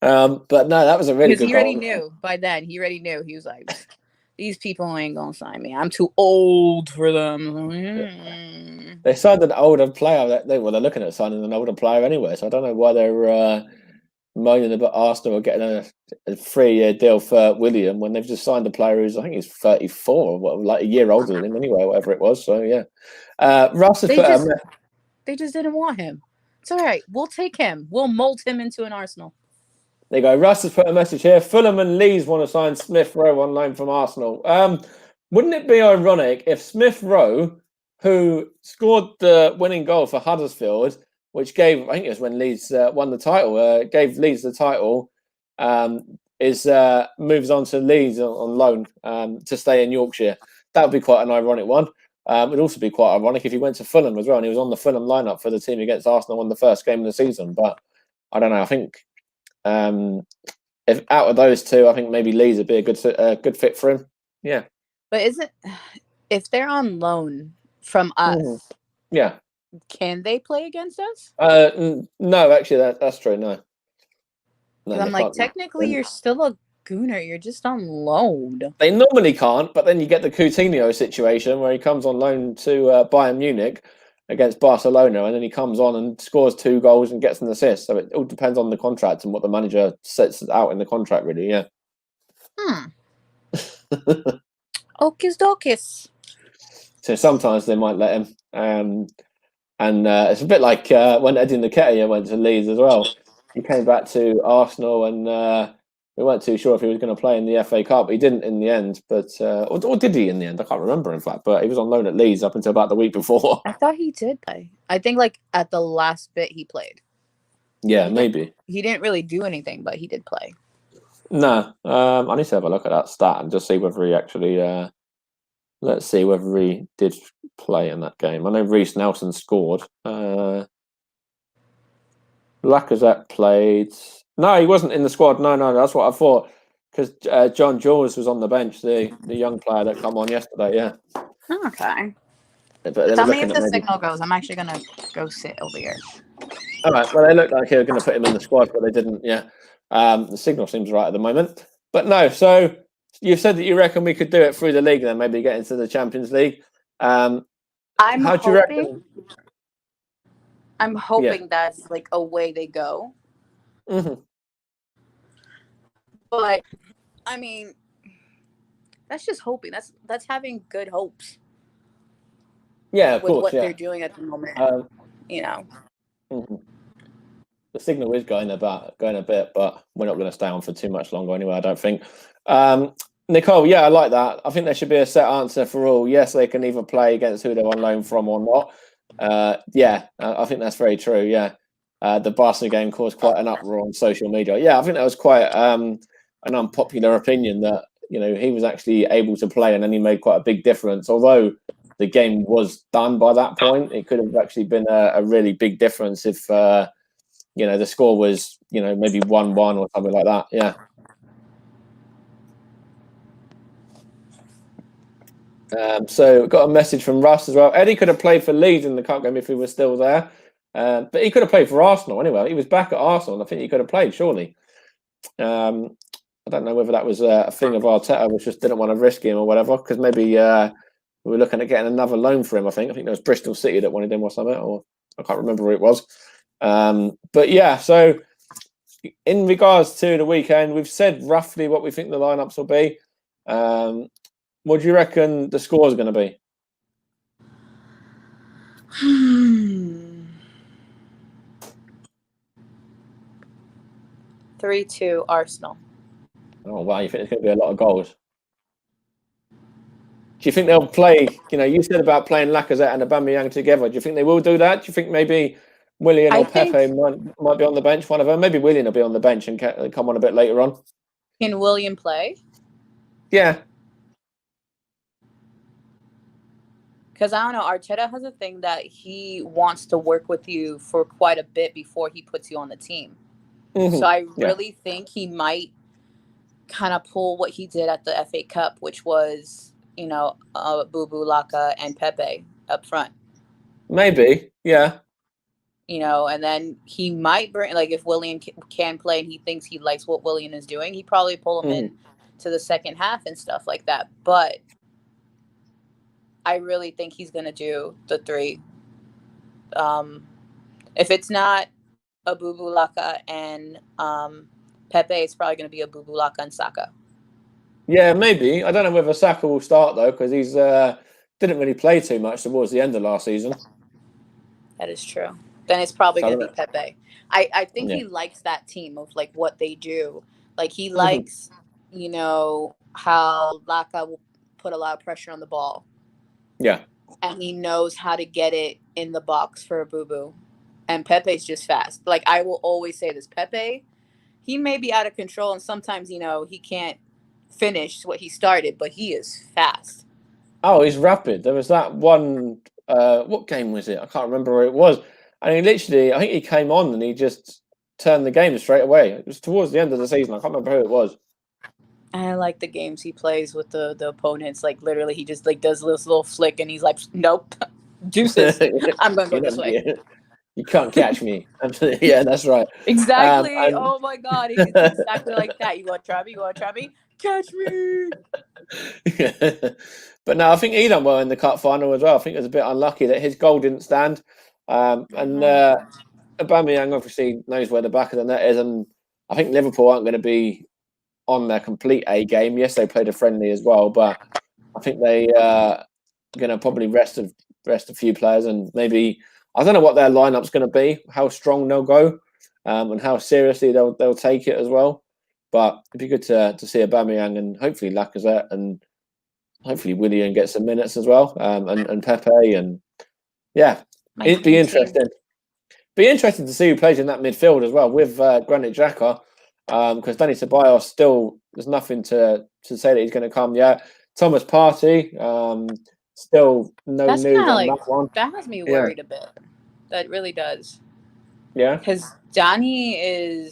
But no, that was a really good he goal. already knew by then. He already knew. He was like, these people ain't gonna sign me. I'm too old for them. They signed an older player. They're looking at signing an older player anyway. So I don't know why they're moaning about Arsenal getting a 3-year deal for William when they've just signed a player who's I think he's 34, or like a year older than him anyway, whatever it was. So yeah, Russ has they just didn't want him. It's all right. We'll take him. We'll mold him into an Arsenal. There you go. Russ has put a message here. Fulham and Leeds want to sign Smith Rowe on loan from Arsenal. Wouldn't it be ironic if Smith Rowe, who scored the winning goal for Huddersfield, which gave, I think it was when Leeds won the title, gave Leeds the title, moves on to Leeds on loan to stay in Yorkshire? That would be quite an ironic one. It would also be quite ironic if he went to Fulham as well and he was on the Fulham lineup for the team against Arsenal on the first game of the season. But I don't know. I think if out of those two, I think maybe Leeds would be a good fit for him. Yeah. But if they're on loan from us, yeah, can they play against us? No, actually, that's true. No, I'm like, technically, you're still a Gooner. You're just on loan. They normally can't, but then you get the Coutinho situation where he comes on loan to Bayern Munich against Barcelona, and then he comes on and scores 2 goals and gets an assist. So it all depends on the contract and what the manager sets out in the contract, really. Yeah. Okis dokis. So sometimes they might let him, and it's a bit like when Eddie Nketiah went to Leeds as well. He came back to Arsenal, and we weren't too sure if he was going to play in the FA Cup. He didn't in the end, but or did he in the end? I can't remember, in fact. But he was on loan at Leeds up until about the week before. I thought he did play. I think like at the last bit he played. Yeah, maybe. He didn't really do anything, but he did play. No, I need to have a look at that stat and just see whether he actually. Let's see whether he did play in that game. I know Reece Nelson scored. Lacazette played. No, he wasn't in the squad. No, that's what I thought. Because John Jules was on the bench, the young player that come on yesterday. Yeah. Okay. But tell me if the signal goes. I'm actually gonna go sit over here. All right. Well, they looked like they were going to put him in the squad, but they didn't. Yeah. The signal seems right at the moment. But no. So you've said that you reckon we could do it through the league, then maybe get into the Champions League. I'm hoping that's like a way they go. Mm-hmm. But I mean, that's just hoping. That's having good hopes. Yeah, of with course. What they're doing at the moment, Mm-hmm. The signal is going a bit, but we're not going to stay on for too much longer anyway, I don't think. Nicole, yeah, I like that. I think there should be a set answer for all. Yes, they can either play against who they're on loan from or not. I think that's very true. Yeah, the Barcelona game caused quite an uproar on social media. Yeah, I think that was quite an unpopular opinion that he was actually able to play and then he made quite a big difference. Although the game was done by that point, it could have actually been a really big difference if the score was maybe 1-1 or something like that. Yeah. So got a message from Russ as well. Eddie could have played for Leeds in the cup game if he was still there, but he could have played for Arsenal anyway. He was back at Arsenal, and I think he could have played surely. I don't know whether that was a thing of Arteta, which just didn't want to risk him or whatever, because maybe we were looking at getting another loan for him. I think there was Bristol City that wanted him or something, or I can't remember who it was. But yeah, so in regards to the weekend, we've said roughly what we think the lineups will be. What do you reckon the score is going to be? 3-2 Arsenal. Oh wow, you think there's going to be a lot of goals? Do you think they'll play? You said about playing Lacazette and Aubameyang together. Do you think they will do that? Do you think maybe Willian or Pepe might be on the bench? One of them, maybe Willian will be on the bench and come on a bit later on. Can William play? Yeah. Because I don't know, Arteta has a thing that he wants to work with you for quite a bit before he puts you on the team. Mm-hmm. So I really think he might kind of pull what he did at the FA Cup, which was, Bubu, Laka, and Pepe up front. Maybe, yeah. And then he might bring, like, if Willian can play and he thinks he likes what Willian is doing, he probably pull him in to the second half and stuff like that. But I really think he's going to do the three. If it's not a Bubu, Laka, and Pepe, it's probably going to be a Bubu, Laka, and Saka. Yeah, maybe. I don't know whether Saka will start, though, because he's didn't really play too much towards the end of last season. That is true. Then it's probably going to be Pepe. I think he likes that team of, like, what they do. Like, he likes, how Laka will put a lot of pressure on the ball. Yeah. And he knows how to get it in the box for a Boo-Boo. And Pepe's just fast. Like, I will always say this. Pepe, he may be out of control, and sometimes, he can't finish what he started, but he is fast. Oh, he's rapid. There was that one, what game was it? I can't remember where it was. And he literally, I think he came on and he just turned the game straight away. It was towards the end of the season. I can't remember who it was. I like the games he plays with the opponents. Like, literally, he just, like, does this little flick, and he's like, nope, deuces. I'm going to go this way. You can't catch me. Yeah, that's right. Exactly. Oh, my God. He's exactly like that. You want to try me? You want to try me? Catch me. But no, I think he done well in the cup final as well. I think it was a bit unlucky that his goal didn't stand. And Aubameyang obviously knows where the back of the net is. And I think Liverpool aren't going to be on their complete A game. Yes, they played a friendly as well, but I think they are going to probably rest a few players, and maybe I don't know what their lineup's going to be, how strong they'll go, and how seriously they'll take it as well. But it'd be good to see Aubameyang and hopefully Lacazette and hopefully Willian get some minutes as well, and Pepe, and yeah, it'd be interesting. Be interesting to see who plays in that midfield as well with Granit Xhaka. Because Danny Ceballos still, there's nothing to say that he's going to come yet. Thomas Partey, still no news on that one. That has me worried a bit. That really does. Yeah. Because Danny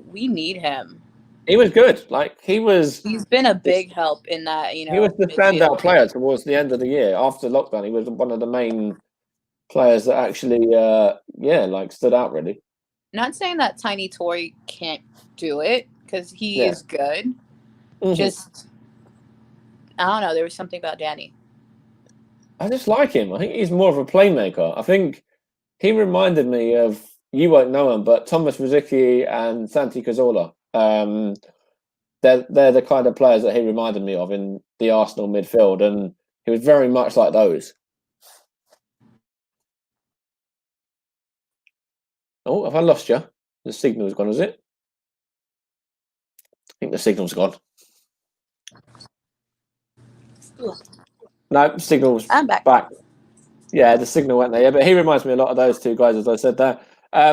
we need him. He was good. He's been a big help in that, He was the standout player towards the end of the year. After lockdown, he was one of the main players that actually, stood out really. Not saying that Tiny Toy can't do it, because he is good. Mm-hmm. Just, I don't know. There was something about Danny. I just like him. I think he's more of a playmaker. I think he reminded me of, you won't know him, but Thomas Rosicky and Santi Cazorla. They're the kind of players that he reminded me of in the Arsenal midfield, and he was very much like those. Oh, have I lost you? The signal's gone, is it? I think the signal's gone. No, signal's I'm back. Yeah, the signal went there. Yeah, but he reminds me a lot of those two guys, as I said there.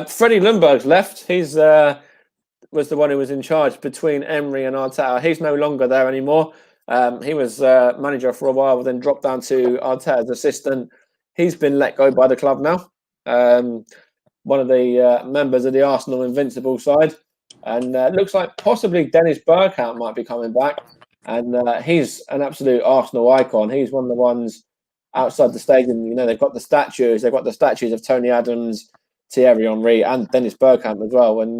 Freddie Lundberg's left. He's was the one who was in charge between Emery and Arteta. He's no longer there anymore. He was manager for a while, then dropped down to Arteta's assistant. He's been let go by the club now. One of the members of the Arsenal Invincible side. And looks like possibly Dennis Bergkamp might be coming back. And he's an absolute Arsenal icon. He's one of the ones outside the stadium. You know, they've got the statues. They've got the statues of Tony Adams, Thierry Henry, and Dennis Bergkamp as well. And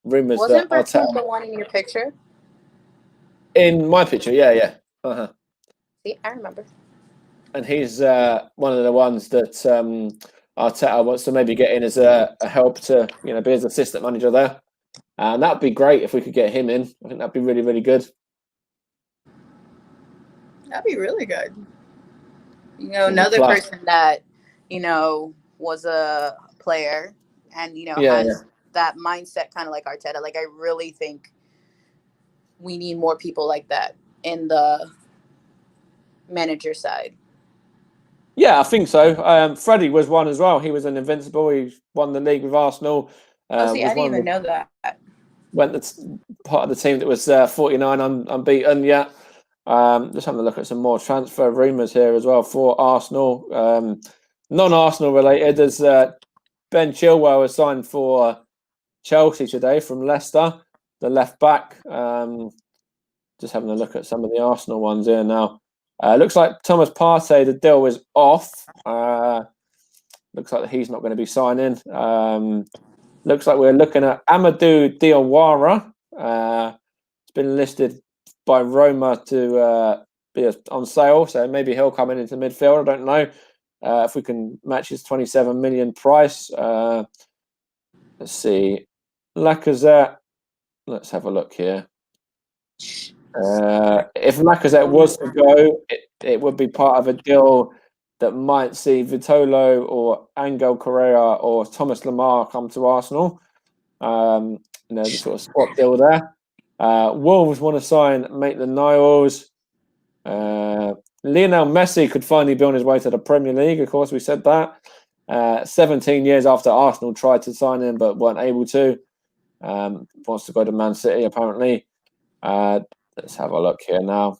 rumours Wasn't that Bergkamp the one in your picture? in my picture, yeah. Uh-huh. See, I remember. And he's one of the ones that Arteta wants to maybe get in as a help to, you know, be his assistant manager there. And that'd be great if we could get him in. I think that'd be really, really good. That'd be really good. You know, another person that, you know, was a player and, you know, has that mindset kind of like Arteta. Like, I really think we need more people like that in the manager side. Yeah, I think so. Freddie was one as well. He was an Invincible. He won the league with Arsenal. I didn't even know that. Went part of the team that was 49 unbeaten. Yeah. Just having a look at some more transfer rumours here as well for Arsenal. Non-Arsenal related, there's Ben Chilwell was signed for Chelsea today from Leicester, the left back. Just having a look at some of the Arsenal ones here now. Looks like Thomas Partey, the deal is off. Looks like he's not going to be signing. Looks like we're looking at Amadou Diawara. It's been listed by Roma to be on sale, so maybe he'll come into midfield. I don't know if we can match his 27 million price. Let's see. Lacazette. Let's have a look here. If Lacazette was to go, it would be part of a deal that might see Vitolo or Angel Correa or Thomas Lemar come to Arsenal. You know, the sort of swap deal there. Wolves want to sign Maitland-Niles. Lionel Messi could finally be on his way to the Premier League. Of course, we said that. 17 years after Arsenal tried to sign him but weren't able to. Wants to go to Man City, apparently. Let's have a look here now.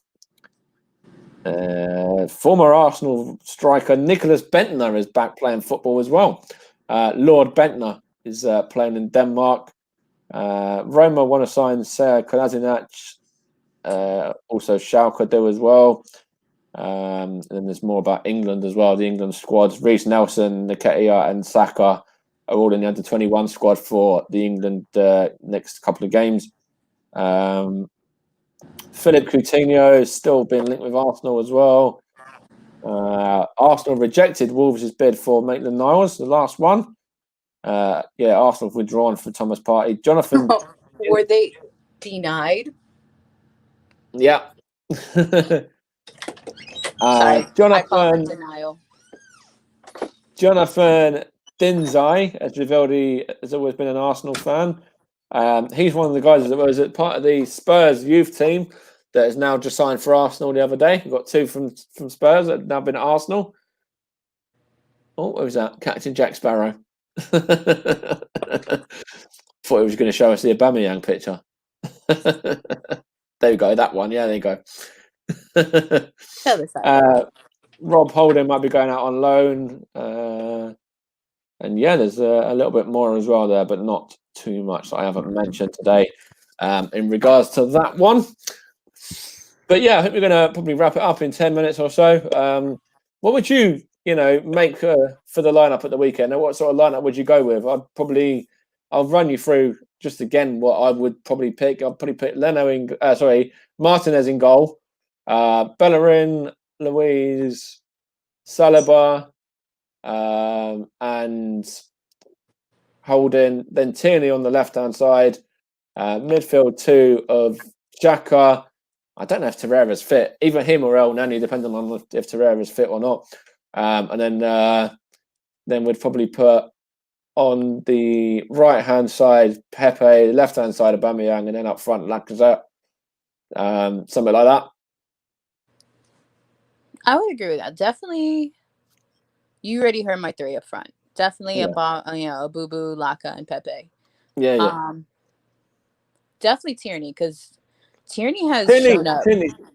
Former Arsenal striker Nicholas Bentner is back playing football as well. Lord Bentner is playing in Denmark. Roma want to sign Sead Kolasinac. Also Schalke do as well. And then there's more about England as well. The England squads. Reece Nelson, Nketiah and Saka are all in the under-21 squad for the England next couple of games. Philip Coutinho is still being linked with Arsenal as well. Arsenal rejected Wolves' bid for Maitland-Niles, the last one. Arsenal have withdrawn for Thomas Partey. Jonathan... Were they denied? Yeah. Sorry, I call it denial. Jonathan Dinzai has revealed he has always been an Arsenal fan. He's one of the guys that was part of the Spurs youth team that has now just signed for Arsenal the other day. We've got two from Spurs that have now been at Arsenal. Oh, what was that? Captain Jack Sparrow. Thought he was going to show us the Aubameyang picture. There you go, that one. Yeah, there you go. Rob Holding might be going out on loan. And yeah, there's a little bit more as well there, but not too much that I haven't mentioned today in regards to that one. But yeah, I think we're going to probably wrap it up in 10 minutes or so. What would you make for the lineup at the weekend? And what sort of lineup would you go with? I'll run you through just again what I would probably pick. I'll probably pick Martinez in goal, Bellerin, Luiz, Saliba, and Holding. Then Tierney on the left-hand side. Midfield two of Xhaka. I don't know if Torreira's fit. Either him or El Nani, depending on if Torreira's fit or not. And then we'd probably put on the right-hand side Pepe, left-hand side Aubameyang, and then up front Lacazette. something like that. I would agree with that. Definitely, you already heard my three up front. Definitely a Boo, Laka, and Pepe. Yeah. Definitely Tierney, because Tierney has shown up.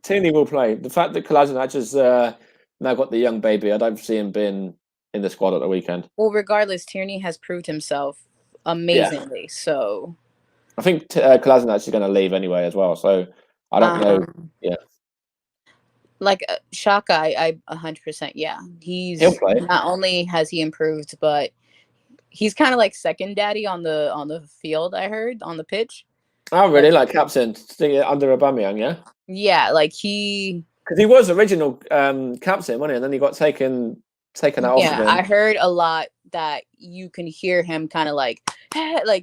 Tierney will play. The fact that Kolasinac has now got the young baby, I don't see him being in the squad at the weekend. Well, regardless, Tierney has proved himself amazingly. Yeah. So I think Kolasinac is going to leave anyway as well. So I don't know. Yeah. Like Shaka, I 100%. Yeah, he'll play. Not only has he improved, but he's kind of like second daddy on the field. I heard on the pitch. Oh, really? Like captain under Aubameyang, yeah? Yeah, like because he was original captain, wasn't he? And then he got taken out. Yeah, I heard a lot that you can hear him kind of like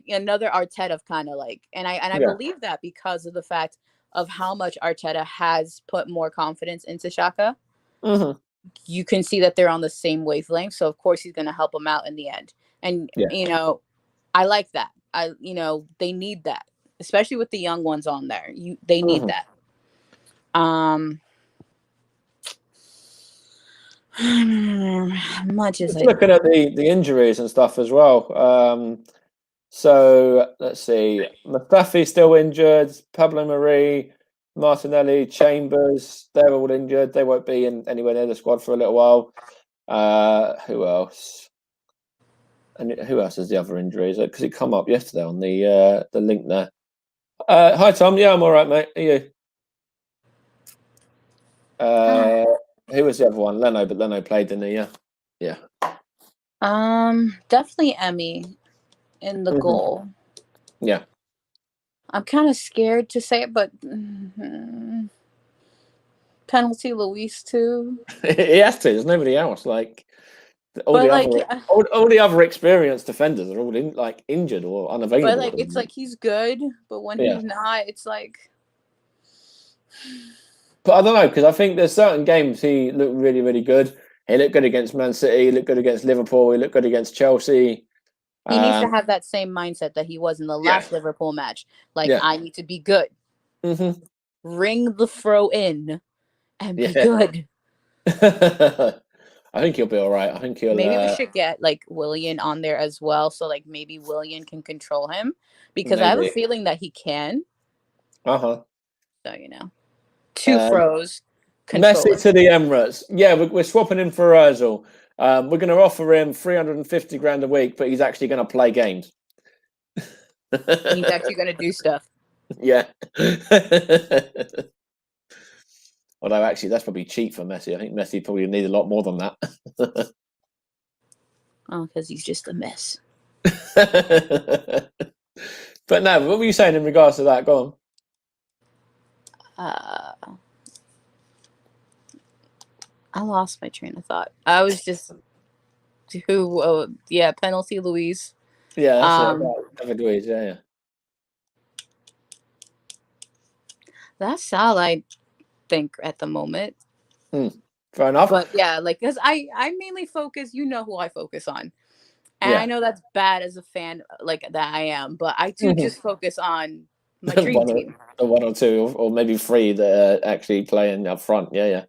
another Arteta kind of like, and I believe that because of the fact of how much Arteta has put more confidence into Xhaka. Mm-hmm. You can see that they're on the same wavelength, so of course he's going to help him out in the end. And I like that. They need that, especially with the young ones on there. They need that. Much as looking at the injuries and stuff as well. So let's see, Mustafi's still injured. Pablo Marie, Martinelli, Chambers, they're all injured. They won't be anywhere near the squad for a little while. Who else? And who else has the other injuries? Because it come up yesterday on the link there. Hi Tom, yeah, I'm all right, mate. Are you? Who was the other one? Leno, but Leno played, didn't he? Yeah. Definitely Emmy in the goal. Yeah. I'm kind of scared to say it, but penalty Luis too. He has to. There's nobody else. Like all the other experienced defenders are all injured or unavailable. But it's like he's good, but when he's not, it's like. But I don't know, because I think there's certain games he looked really, really good. He looked good against Man City. He looked good against Liverpool. He looked good against Chelsea. He needs to have that same mindset that he was in the last Liverpool match. I need to be good. Mm-hmm. Ring the throw in and be good. I think he'll be all right. I think he'll. Maybe we should get Willian on there as well, so maybe Willian can control him, because I have a feeling that he can. So 2 throws. Messi to the Emirates. Yeah, we're swapping him for Ozil. We're going to offer him 350 grand a week, but he's actually going to play games. He's actually going to do stuff. Yeah. Although, actually, that's probably cheap for Messi. I think Messi probably need a lot more than that. Because he's just a mess. But no, what were you saying in regards to that? Go on. I lost my train of thought. I was just penalty Luis. Yeah, that's Luis. Yeah. That's all I think at the moment. Fair enough. But because I mainly focus. You know who I focus on, and I know that's bad as a fan that I am. But I do just focus on my dream team. The 1 or 2 or maybe 3 that are actually playing up front. Yeah.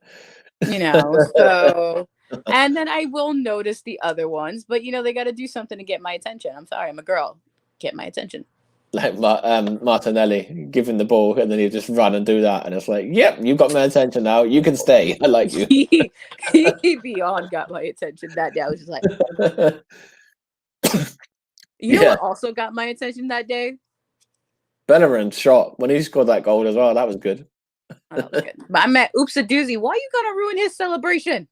So, and then I will notice the other ones, but they got to do something to get my attention. I'm sorry, I'm a girl. Get my attention. Like Martinelli giving the ball, and then you just run and do that, and it's like, yep, you got my attention now. You can stay. I like you. He beyond got my attention that day. I was just like, what also got my attention that day? Bellerin shot when he scored that goal as well. That was good. That was good. But I'm at Oops a Doozy. Why are you gonna ruin his celebration?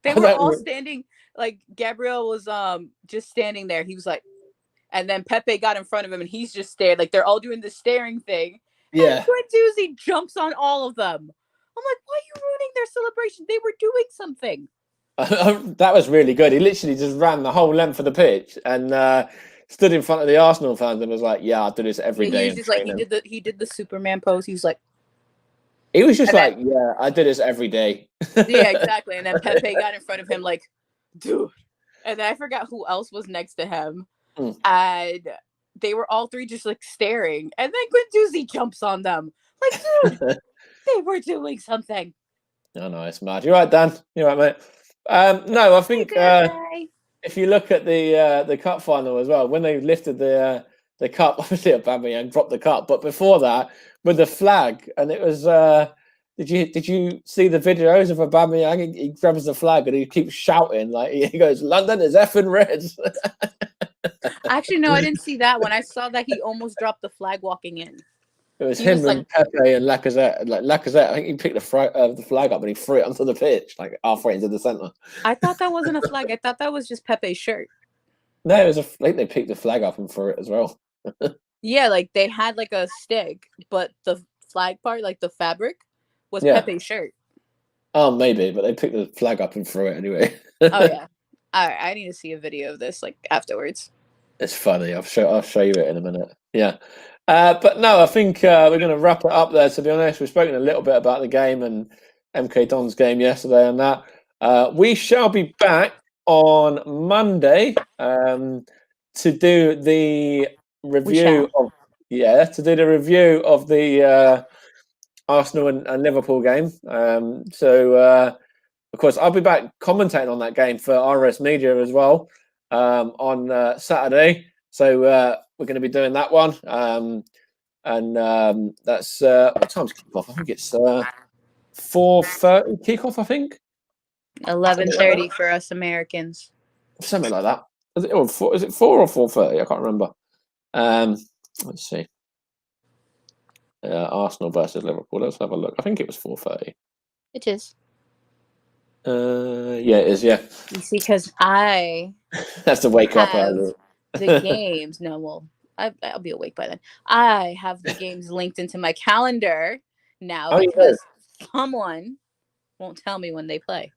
They were all standing. Gabriel was just standing there. He was like, and then Pepe got in front of him, and he's just stared. They're all doing the staring thing. Yeah. And Doozy jumps on all of them. I'm like, why are you ruining their celebration? They were doing something. That was really good. He literally just ran the whole length of the pitch and stood in front of the Arsenal fans and was like, "Yeah, I do this every day." He was just he did the Superman pose. He was like, "Yeah, I do this every day." Yeah, exactly. And then Pepe got in front of him like, dude. And then I forgot who else was next to him. And they were all three just like staring, and then Guendouzi jumps on them. Like, dude, they were doing something. Oh no, it's mad. You're right, Dan. You're right, mate. No, I think if you look at the cup final as well, when they lifted the cup, obviously Aubameyang dropped the cup, but before that, with the flag, and it was. Did you see the videos of Aubameyang? He grabs the flag and he keeps shouting like he goes, "London is effing red." Actually, no, I didn't see that one. I saw that he almost dropped the flag walking in. It was him and Pepe and Lacazette. Like Lacazette, I think he picked the flag up and he threw it onto the pitch, like halfway into the centre. I thought that wasn't a flag. I thought that was just Pepe's shirt. No, it was I think they picked the flag up and threw it as well. Yeah, like they had like a stick, but the flag part, like the fabric, was Pepe's shirt. Oh, maybe, but they picked the flag up and threw it anyway. Oh yeah. All right, I need to see a video of this like afterwards. It's funny. I'll show you it in a minute. Yeah. But no, I think we're going to wrap it up there, to be honest. We've spoken a little bit about the game and MK Don's game yesterday and that. We shall be back on Monday to do the review of the Arsenal and Liverpool game. Of course, I'll be back commentating on that game for RS Media as well on Saturday. So we're going to be doing that one. That's what time's kickoff? I think it's 4:30 kickoff, I think. 11:30 for us Americans. Something like that. Is it 4 or 4:30? I can't remember. Let's see. Arsenal versus Liverpool. Let's have a look. I think it was 4:30. It is. Yeah, it is. Yeah. You see, because I have to wake up early. The games. No, well, I'll be awake by then. I have the games linked into my calendar now because someone won't tell me when they play.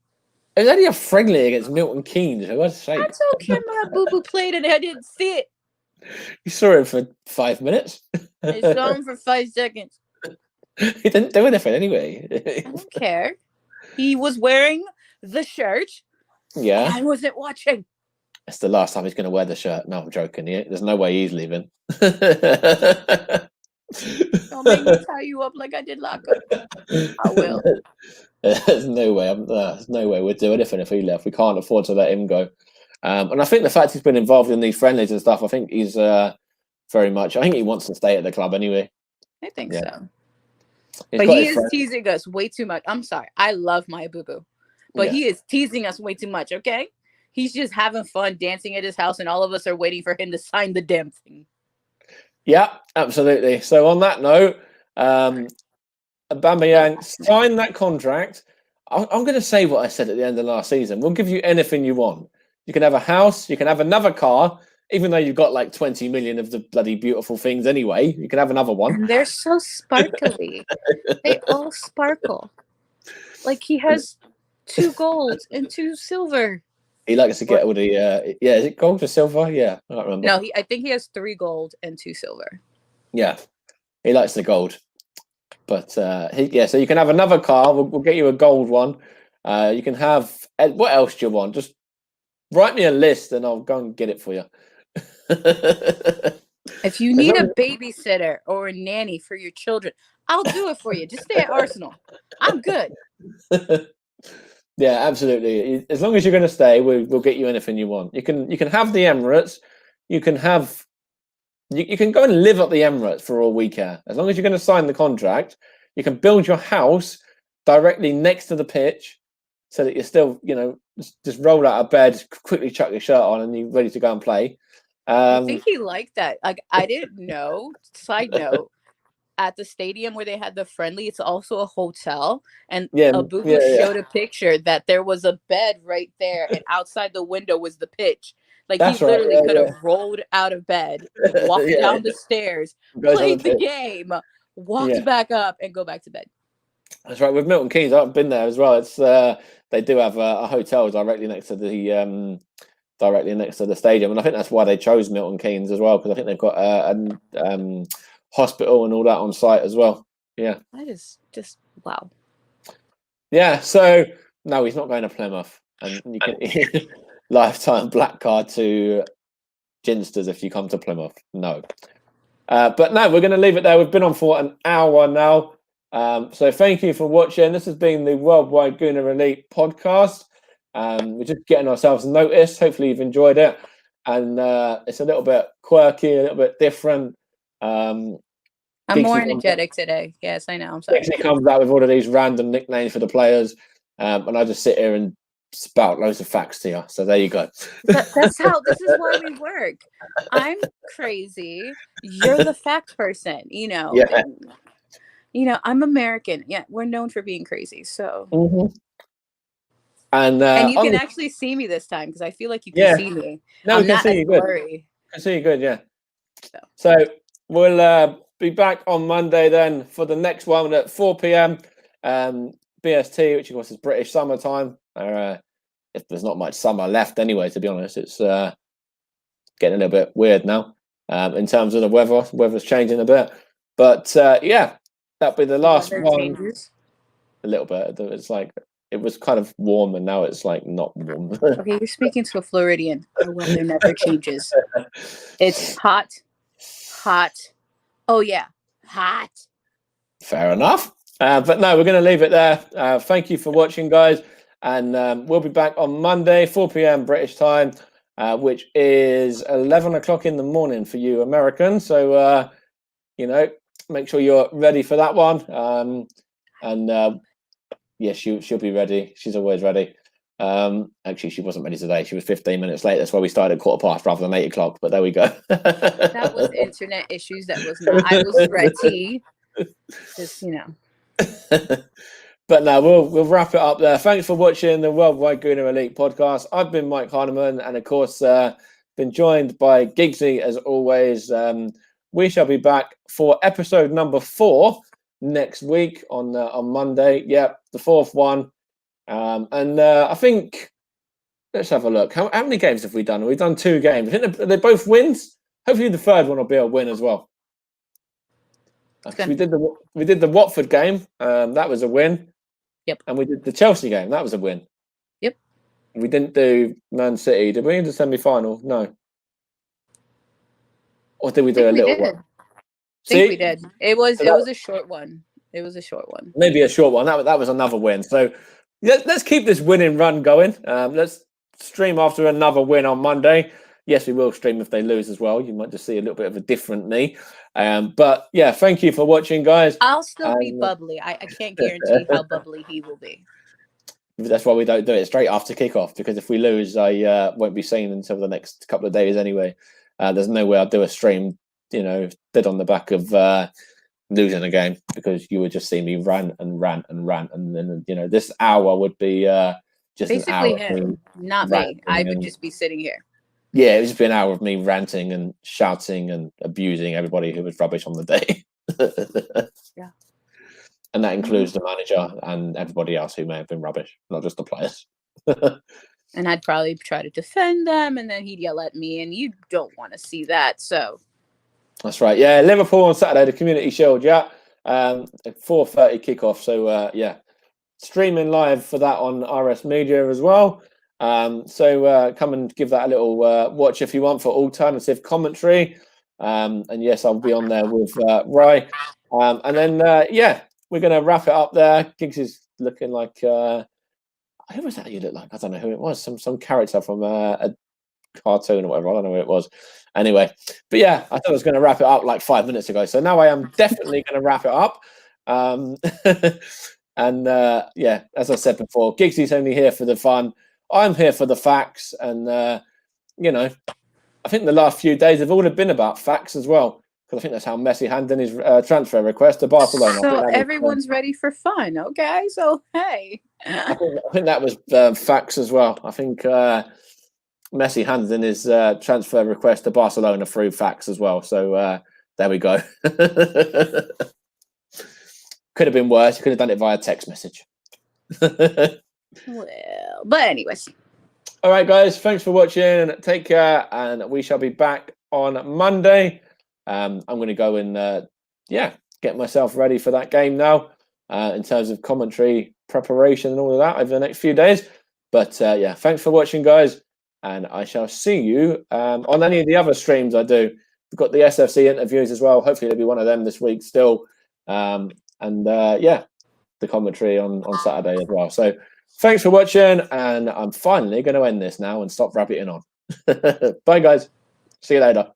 It was only a friendly against Milton Keynes. I was saying. That's okay. My boo-boo played and I didn't see it. You saw him for 5 minutes. I saw him for 5 seconds. He didn't do anything anyway. I don't care. He was wearing the shirt. Yeah. I wasn't watching. It's the last time he's going to wear the shirt. No, I'm joking. There's no way he's leaving. Don't make me tie you up like I did Laka. I will. There's no way. There's no way we'd do anything if he left. We can't afford to let him go. And I think the fact he's been involved in these friendlies and stuff, I think he's very much. I think he wants to stay at the club anyway. I think so. But he is teasing us way too much. I'm sorry. I love my boo-boo. But he is teasing us way too much, okay? He's just having fun dancing at his house, and all of us are waiting for him to sign the damn thing. Yeah, absolutely. So on that note, Aubameyang, sign that contract. I'm going to say what I said at the end of last season. We'll give you anything you want. You can have a house. You can have another car. Even though you've got like 20 million of the bloody beautiful things anyway, you can have another one. And they're so sparkly. They all sparkle. Like he has 2 gold and 2 silver. He likes to get all the is it gold or silver? Yeah, I don't remember. No, I think he has 3 gold and 2 silver. Yeah, he likes the gold. But so you can have another car. We'll get you a gold one. You can have what else do you want? Just write me a list and I'll go and get it for you. If you need a babysitter or a nanny for your children, I'll do it for you. Just stay at Arsenal. I'm good. Yeah, absolutely. As long as you're going to stay, we'll get you anything you want. You can have the Emirates. You can have. You can go and live at the Emirates for all we care. As long as you're going to sign the contract, you can build your house directly next to the pitch, so that you're still, just roll out of bed, quickly chuck your shirt on, and you're ready to go and play. I think he liked that. Like I didn't know. Side note. At the stadium where they had the friendly, it's also a hotel. And Abubu showed a picture that there was a bed right there, and outside the window was the pitch. Like he literally could have rolled out of bed, walked down the stairs, played the game, walked back up, and go back to bed. That's right. With Milton Keynes, I've been there as well. It's they do have a hotel directly next to the stadium, and I think that's why they chose Milton Keynes as well, because I think they've got a hospital and all that on site as well. Yeah, that is just wow. Yeah, so no, he's not going to Plymouth, and you can lifetime black card to ginsters if you come to Plymouth. No. But no, we're going to leave it there. We've been on for an hour now. So thank you for watching. This has been the Worldwide Gooner Elite podcast. We're just getting ourselves noticed. Hopefully you've enjoyed it. And it's a little bit quirky, a little bit different. I'm more energetic today. Yes, I know. I'm sorry. He comes out with all of these random nicknames for the players. And I just sit here and spout loads of facts to you. So there you go. This is why we work. I'm crazy. You're the fact person, Yeah. I'm American. Yeah, we're known for being crazy. So and you can actually see me this time because I feel like you can see me. No, we can see you good. I can see you good, yeah. So we'll be back on Monday then for the next one at 4 p.m. BST, which of course is British summertime. If there's not much summer left anyway, to be honest, it's getting a little bit weird now in terms of the weather. Weather's changing a bit, but yeah, that'll be the last one. Changes. A little bit. It's like it was kind of warm, and now it's like not warm. Okay, you're speaking to a Floridian. The weather never changes. It's hot. Oh yeah, hot. Fair enough. But no, we're going to leave it there. Thank you for watching, guys. And we'll be back on Monday, 4 p.m. British time, which is 11 o'clock in the morning for you Americans. So, make sure you're ready for that one. Yeah, she'll be ready. She's always ready. Actually, she wasn't ready today. She was 15 minutes late. That's why we started at 15:15 rather than 8 o'clock. But there we go. That was internet issues. That was not. I was ready. Just, But no, we'll wrap it up there. Thanks for watching the Worldwide Gooner Elite podcast. I've been Mike Heineman, and of course, been joined by Giggsy as always. We shall be back for episode number 4 next week on Monday. Yep, the 4th one. And I think let's have a look. How many games have we done? We've done 2 games. I think they're both wins. Hopefully, the 3rd one will be a win as well. We did the Watford game. That was a win. Yep. And we did the Chelsea game. That was a win. Yep. We didn't do Man City. Did we in the semi-final? No. Or did we do a little one? I think we did. It was a short one. It was a short one. Maybe a short one. That was another win. So let's keep this winning run going. Let's stream after another win on Monday. Yes, we will stream if they lose as well. You might just see a little bit of a different me. But yeah, thank you for watching, guys. I'll still be bubbly. I can't guarantee how bubbly he will be. That's why we don't do it straight after kickoff, because if we lose, I won't be seen until the next couple of days anyway. There's no way I'll do a stream, dead on the back of losing a game, because you would just see me rant, and then this hour would be just basically an hour him, not me. I would just be sitting here. Yeah, it would just be an hour of me ranting and shouting and abusing everybody who was rubbish on the day. Yeah. And that includes the manager and everybody else who may have been rubbish, not just the players. And I'd probably try to defend them, and then he'd yell at me, and you don't want to see that. So that's right. Yeah, Liverpool on Saturday, the Community Shield. Yeah, at 4:30 kickoff. So yeah, streaming live for that on RS Media as well. So come and give that a little watch if you want for alternative commentary. And yes, I'll be on there with Rye. And then yeah, we're going to wrap it up there. Giggs is looking like who was that you look like? I don't know who it was. Some character from a cartoon or whatever. I don't know who it was. Anyway, but yeah, I thought I was going to wrap it up like 5 minutes ago. So now I am definitely going to wrap it up. And yeah, as I said before, Giggsy's only here for the fun. I'm here for the facts, and I think the last few days have all been about facts as well, because I think that's how Messi handed in his transfer request to Barcelona. So everyone's ready for fun, okay? So hey, I think that was facts as well. I think Messi handed in his transfer request to Barcelona through facts as well. So there we go. Could have been worse. You could have done it via text message. Well, but anyways. All right, guys. Thanks for watching. Take care, and we shall be back on Monday. I'm going to go and get myself ready for that game now, in terms of commentary preparation and all of that over the next few days. But yeah, thanks for watching, guys. and I shall see you on any of the other streams I do. We've got the SFC interviews as well. Hopefully, there'll be one of them this week still. Yeah, the commentary on Saturday as well. So thanks for watching, and I'm finally going to end this now and stop rabbiting on. Bye, guys. See you later.